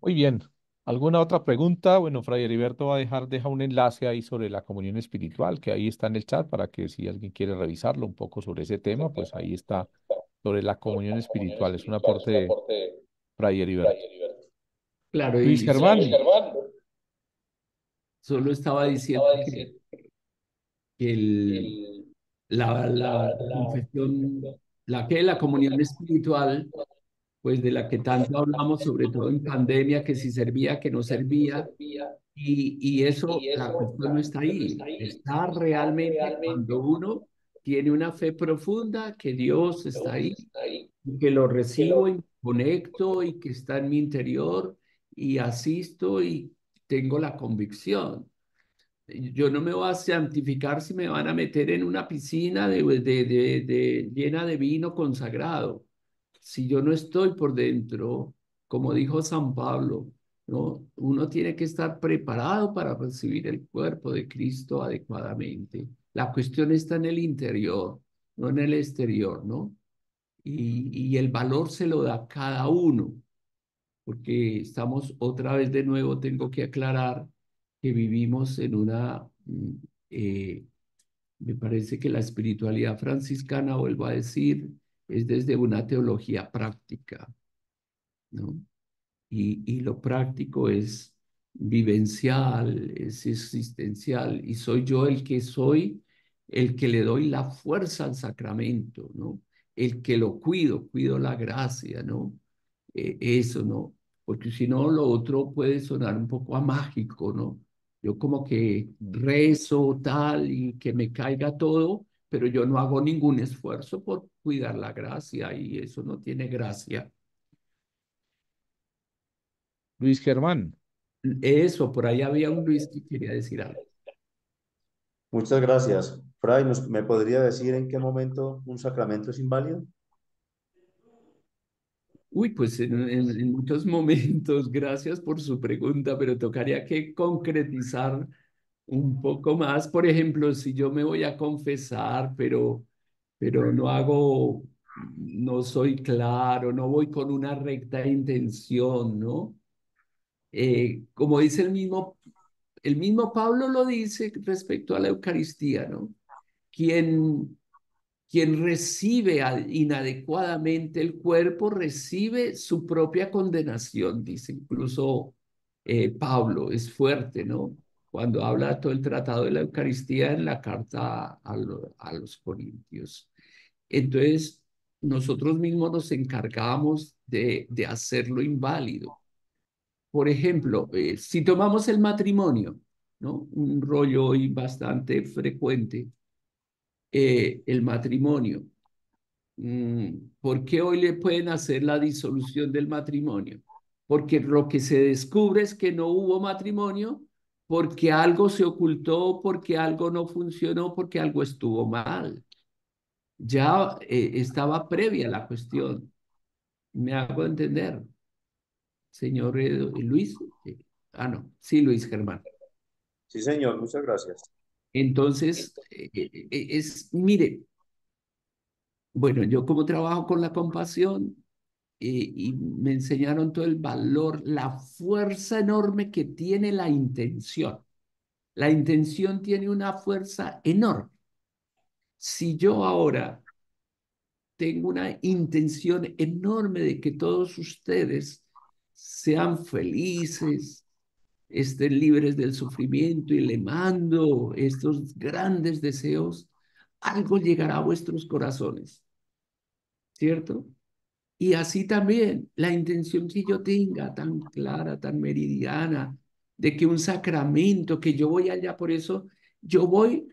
Muy bien. ¿Alguna otra pregunta? Bueno, Fray Heriberto va a deja un enlace ahí sobre la comunión espiritual, que ahí está en el chat para que si alguien quiere revisarlo un poco sobre ese tema, pues ahí está sobre la comunión espiritual. Es un aporte de Fray Heriberto. Claro, Luis y Germán. solo estaba diciendo que la confesión, la comunión espiritual, pues de la que tanto hablamos, sobre todo en pandemia, que si servía, que no servía, y eso, la cuestión no está ahí, está realmente cuando uno tiene una fe profunda que Dios está ahí, y que lo recibo y me conecto y que está en mi interior y asisto y tengo la convicción. Yo no me voy a santificar si me van a meter en una piscina llena de vino consagrado. Si yo no estoy por dentro, como dijo San Pablo, ¿no? Uno tiene que estar preparado para recibir el cuerpo de Cristo adecuadamente. La cuestión está en el interior, no en el exterior, ¿no? Y el valor se lo da cada uno, porque estamos otra vez de nuevo, tengo que aclarar que vivimos en eh, me parece que la espiritualidad franciscana, vuelvo a decir, es desde una teología práctica, ¿no? Y lo práctico es vivencial, es existencial, y soy yo el que soy, el que le doy la fuerza al sacramento, ¿no? El que lo cuido la gracia, ¿no? Eso, ¿no? Porque si no, lo otro puede sonar un poco a mágico, ¿no? Yo como que rezo tal y que me caiga todo, pero yo no hago ningún esfuerzo por cuidar la gracia y eso no tiene gracia. Luis Germán. Eso, por ahí había un Luis que quería decir algo. Muchas gracias. Fray, ¿me podría decir en qué momento un sacramento es inválido? Uy, pues en muchos momentos, gracias por su pregunta, pero tocaría que concretizar un poco más. Por ejemplo, si yo me voy a confesar, pero no soy claro, no voy con una recta intención, ¿no? Como dice el mismo Pablo lo dice respecto a la Eucaristía, ¿no? Quien Quien recibe inadecuadamente el cuerpo recibe su propia condenación, dice incluso Pablo, es fuerte, ¿no? Cuando habla de todo el tratado de la Eucaristía en la carta a los Corintios. Entonces, nosotros mismos nos encargamos de hacerlo inválido. Por ejemplo, si tomamos el matrimonio, ¿no? Un rollo hoy bastante frecuente, el matrimonio. ¿Por qué hoy le pueden hacer la disolución del matrimonio? Porque lo que se descubre es que no hubo matrimonio, porque algo se ocultó, porque algo no funcionó, porque algo estuvo mal. Ya estaba previa la cuestión. ¿Me hago entender? Señor Luis. No, sí, Luis Germán. Sí, señor, muchas gracias. Entonces, mire, bueno, yo como trabajo con la compasión, y me enseñaron todo el valor, la fuerza enorme que tiene la intención. La intención tiene una fuerza enorme. Si yo ahora tengo una intención enorme de que todos ustedes sean felices, estén libres del sufrimiento y le mando estos grandes deseos, algo llegará a vuestros corazones, ¿cierto? Y así también la intención que yo tenga tan clara, tan meridiana, de que un sacramento, que yo voy allá, por eso yo voy,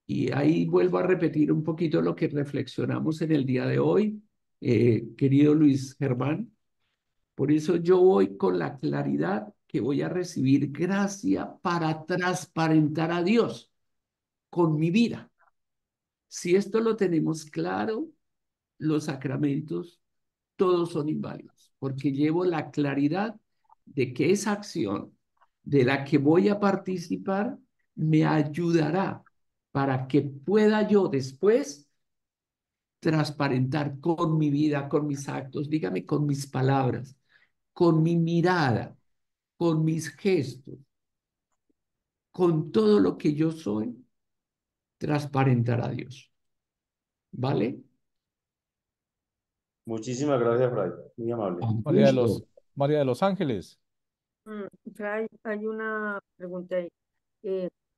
y ahí vuelvo a repetir un poquito lo que reflexionamos en el día de hoy, querido Luis Germán, por eso yo voy con la claridad que voy a recibir gracia para transparentar a Dios con mi vida. Si esto lo tenemos claro, los sacramentos todos son inválidos, porque llevo la claridad de que esa acción de la que voy a participar me ayudará para que pueda yo después transparentar con mi vida, con mis actos, dígame, con mis palabras, con mi mirada, con mis gestos, con todo lo que yo soy, transparentar a Dios. ¿Vale? Muchísimas gracias, Fray. Muy amable. Con María de gusto. María de los Ángeles. Fray, hay una pregunta ahí.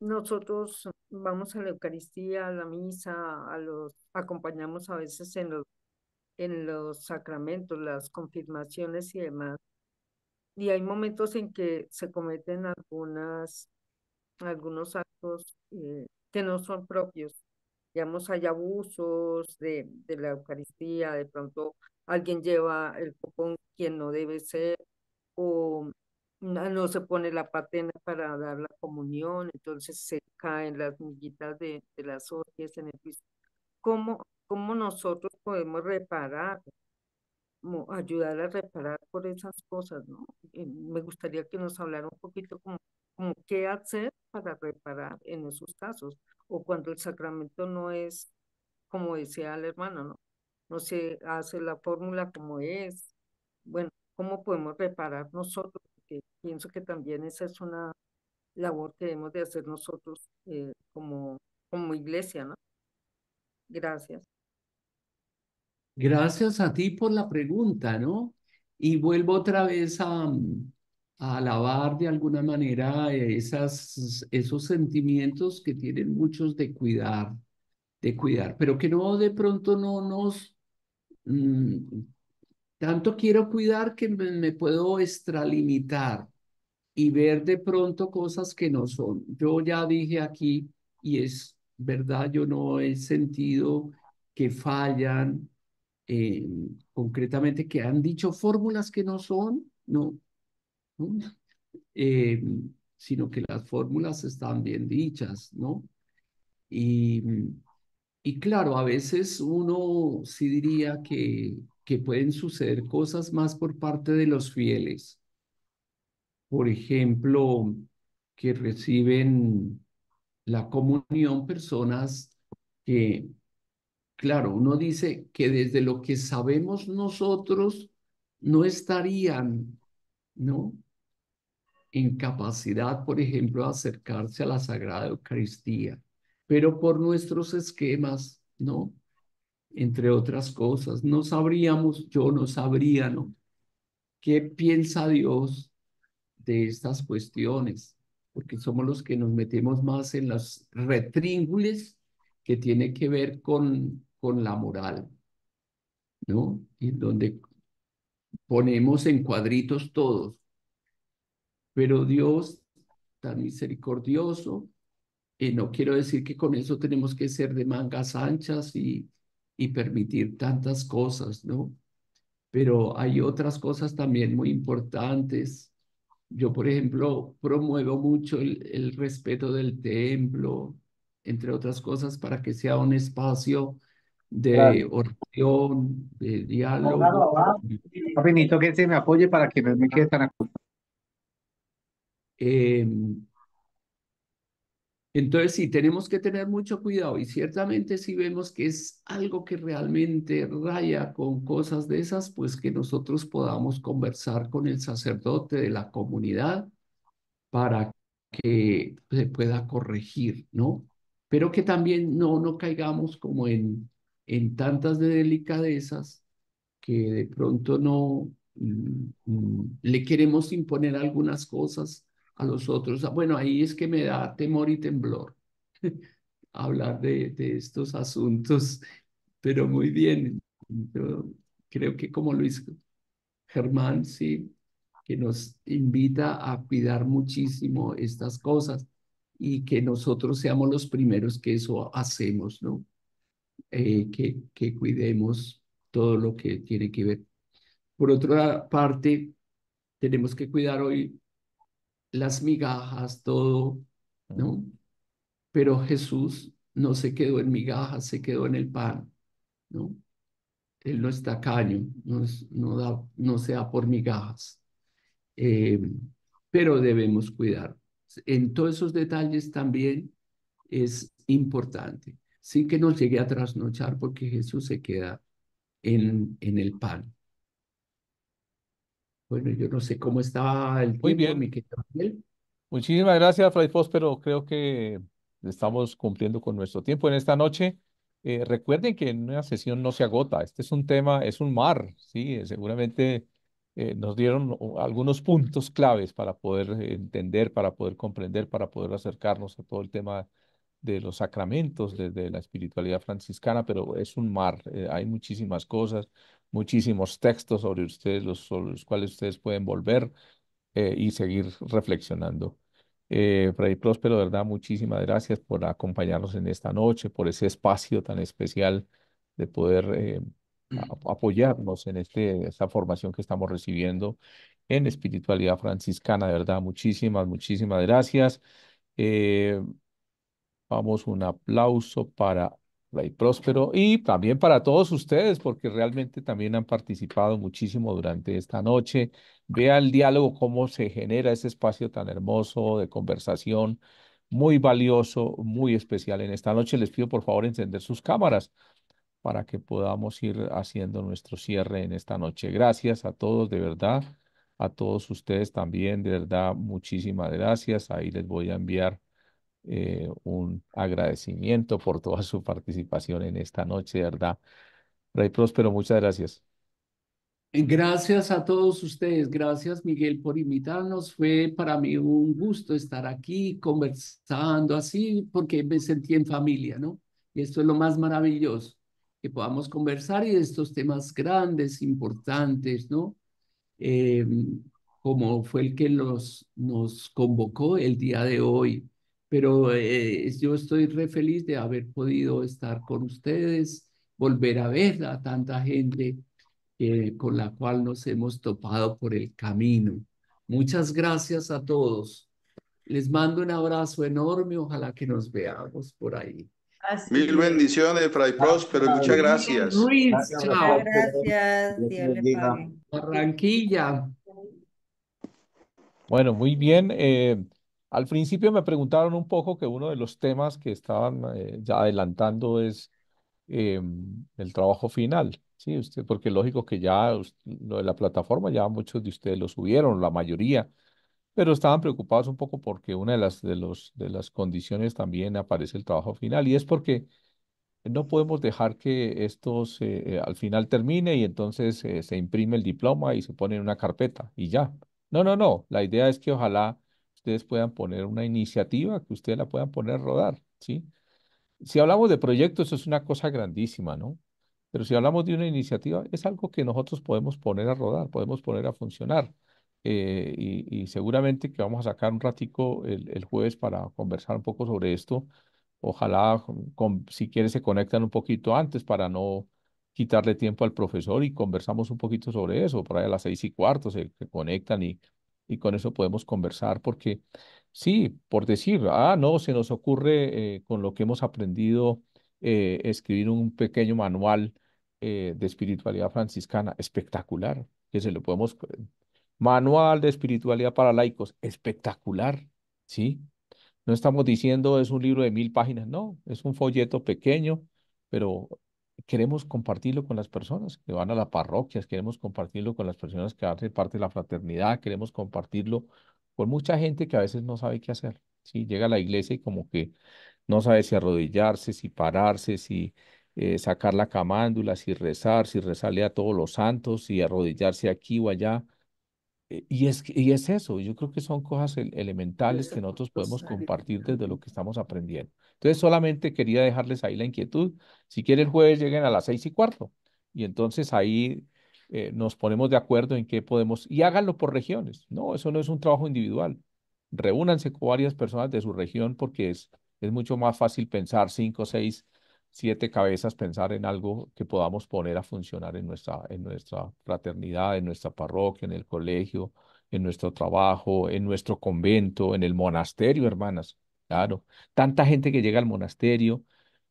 Nosotros vamos a la Eucaristía, a la misa, acompañamos a veces en los sacramentos, las confirmaciones y demás. Y hay momentos en que se cometen algunos actos que no son propios. Digamos, hay abusos de la Eucaristía, de pronto alguien lleva el copón quien no debe ser, o no se pone la patena para dar la comunión, entonces se caen las miguitas de las hostias en el piso. ¿Cómo nosotros podemos reparar, ayudar a reparar por esas cosas, ¿no? Me gustaría que nos hablara un poquito como qué hacer para reparar en esos casos, o cuando el sacramento no es, como decía el hermano, ¿no? No se hace la fórmula como es. Bueno, ¿cómo podemos reparar nosotros? Porque pienso que también esa es una labor que debemos de hacer nosotros como iglesia, ¿no? Gracias. Gracias a ti por la pregunta, ¿no? Y vuelvo otra vez a alabar de alguna manera esos sentimientos que tienen muchos de cuidar, pero que no de pronto no nos... tanto quiero cuidar que me puedo extralimitar y ver de pronto cosas que no son. Yo ya dije aquí, y es verdad, yo no he sentido que fallan, concretamente que han dicho fórmulas que no son, no, ¿no? Eh, sino que las fórmulas están bien dichas, ¿no? Y, y claro, a veces uno sí diría que pueden suceder cosas más por parte de los fieles. Por ejemplo, que reciben la comunión personas que, claro, uno dice que desde lo que sabemos nosotros no estarían, ¿no? En capacidad, por ejemplo, de acercarse a la Sagrada Eucaristía, pero por nuestros esquemas, ¿no? Entre otras cosas, no sabríamos, yo no sabría, ¿no? ¿Qué piensa Dios de estas cuestiones? Porque somos los que nos metemos más en las retríngules que tiene que ver con la moral, ¿no? Y donde ponemos en cuadritos todos. Pero Dios, tan misericordioso, no quiero decir que con eso tenemos que ser de mangas anchas y permitir tantas cosas, ¿no? Pero hay otras cosas también muy importantes. Yo, por ejemplo, promuevo mucho el respeto del templo, entre otras cosas, para que sea un espacio de Gracias. oración, de Póngalo diálogo. abajo. Papi, necesito que se me apoye para que no me quede tan acostado. Entonces, sí, tenemos que tener mucho cuidado y ciertamente si vemos que es algo que realmente raya con cosas de esas, pues que nosotros podamos conversar con el sacerdote de la comunidad para que se pueda corregir, ¿no? Pero que también no caigamos como en tantas de delicadezas que de pronto no le queremos imponer algunas cosas a los otros. Bueno, ahí es que me da temor y temblor hablar de estos asuntos, pero muy bien. Yo creo que como Luis Germán, sí, que nos invita a cuidar muchísimo estas cosas y que nosotros seamos los primeros que eso hacemos, ¿no? Que cuidemos todo lo que tiene que ver. Por otra parte, tenemos que cuidar hoy las migajas, todo, ¿no? Pero Jesús no se quedó en migajas, se quedó en el pan, ¿no? Él no es tacaño, no se da por migajas. Eh, pero debemos cuidar. En todos esos detalles también es importante. Sí que nos llegue a trasnochar porque Jesús se queda en el pan. Bueno, yo no sé cómo está el Muy tiempo, bien. mi querido Miguel. Muchísimas gracias, Fray Próspero. Creo que estamos cumpliendo con nuestro tiempo en esta noche. Recuerden que en una sesión no se agota. Este es un tema, es un mar, ¿sí? Seguramente nos dieron algunos puntos claves para poder entender, para poder comprender, para poder acercarnos a todo el tema de los sacramentos, desde la espiritualidad franciscana, pero es un mar. Hay muchísimas cosas, muchísimos textos sobre ustedes, sobre los cuales ustedes pueden volver y seguir reflexionando. Fray Próspero, de verdad, muchísimas gracias por acompañarnos en esta noche, por ese espacio tan especial de poder apoyarnos en esta formación que estamos recibiendo en espiritualidad franciscana. De verdad, muchísimas gracias. Eh, Vamos, un aplauso para Fray Próspero y también para todos ustedes, porque realmente también han participado muchísimo durante esta noche. Vea el diálogo, cómo se genera ese espacio tan hermoso de conversación, muy valioso, muy especial en esta noche. Les pido por favor encender sus cámaras para que podamos ir haciendo nuestro cierre en esta noche. Gracias a todos, de verdad, a todos ustedes también, de verdad, muchísimas gracias. Ahí les voy a enviar un agradecimiento por toda su participación en esta noche, de verdad. Rey Próspero, muchas gracias. Gracias a todos ustedes, gracias Miguel por invitarnos. Fue para mí un gusto estar aquí conversando así porque me sentí en familia, ¿no? Y esto es lo más maravilloso, que podamos conversar y de estos temas grandes, importantes, ¿no? Eh, Como fue el que nos convocó el día de hoy. Pero yo estoy re feliz de haber podido estar con ustedes, volver a ver a tanta gente con la cual nos hemos topado por el camino. Muchas gracias a todos. Les mando un abrazo enorme. Ojalá que nos veamos por ahí. Mil bendiciones, Fray Próspero. Muchas gracias. Ruiz, Muchas chao. gracias, Dios le pague. Barranquilla. Bueno, muy bien. Al principio me preguntaron un poco que uno de los temas que estaban ya adelantando es el trabajo final. Sí, usted, porque lógico que ya lo de la plataforma, ya muchos de ustedes lo subieron, la mayoría, pero estaban preocupados un poco porque una de las condiciones también aparece el trabajo final y es porque no podemos dejar que esto al final termine y entonces se imprime el diploma y se pone en una carpeta y ya. No, no, no. La idea es que ojalá ustedes puedan poner una iniciativa, que ustedes la puedan poner a rodar, ¿sí? Si hablamos de proyectos, eso es una cosa grandísima, ¿no? Pero si hablamos de una iniciativa, es algo que nosotros podemos poner a rodar, podemos poner a funcionar. Y seguramente que vamos a sacar un ratico el jueves para conversar un poco sobre esto. Ojalá, si quiere, se conectan un poquito antes para no quitarle tiempo al profesor y conversamos un poquito sobre eso. Por ahí a las 6:15 se conectan y con eso podemos conversar porque sí, por decir, no, se nos ocurre con lo que hemos aprendido escribir un pequeño manual de espiritualidad franciscana espectacular, que se lo podemos, manual de espiritualidad para laicos, espectacular, ¿sí? No estamos diciendo es un libro de 1000 páginas, no, es un folleto pequeño, pero queremos compartirlo con las personas que van a las parroquias, queremos compartirlo con las personas que hacen parte de la fraternidad, queremos compartirlo con mucha gente que a veces no sabe qué hacer. Sí, llega a la iglesia y como que no sabe si arrodillarse, si pararse, si sacar la camándula, si rezarle a todos los santos, si arrodillarse aquí o allá. Y es eso, yo creo que son cosas elementales que nosotros podemos compartir desde lo que estamos aprendiendo. Entonces, solamente quería dejarles ahí la inquietud. Si quieren, el jueves lleguen a las 6:15 y entonces ahí nos ponemos de acuerdo en qué podemos, y háganlo por regiones. No, eso no es un trabajo individual. Reúnanse con varias personas de su región porque es mucho más fácil pensar 5, 6, 7 cabezas, pensar en algo que podamos poner a funcionar en nuestra fraternidad, en nuestra parroquia, en el colegio, en nuestro trabajo, en nuestro convento, en el monasterio, hermanas. Claro, tanta gente que llega al monasterio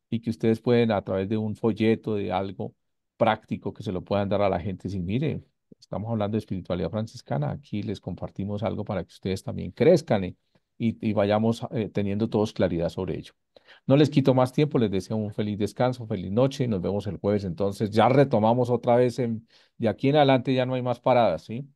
y que ustedes pueden a través de un folleto, de algo práctico que se lo puedan dar a la gente, sin mire, estamos hablando de espiritualidad franciscana, aquí les compartimos algo para que ustedes también crezcan y vayamos teniendo todos claridad sobre ello. No les quito más tiempo, les deseo un feliz descanso, feliz noche y nos vemos el jueves. Entonces ya retomamos otra vez, de aquí en adelante ya no hay más paradas, ¿sí?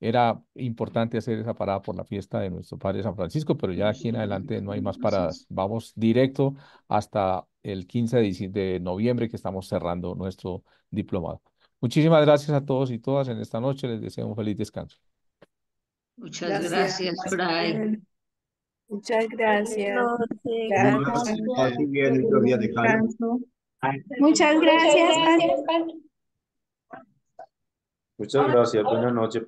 Era importante hacer esa parada por la fiesta de nuestro Padre San Francisco, pero ya de aquí en adelante no hay más paradas. Vamos directo hasta el 15 de noviembre que estamos cerrando nuestro diplomado. Muchísimas gracias a todos y todas en esta noche. Les deseo un feliz descanso. Muchas gracias, Fray. Muchas gracias. Gracias. Muchas gracias. Muchas gracias. Buenas noches.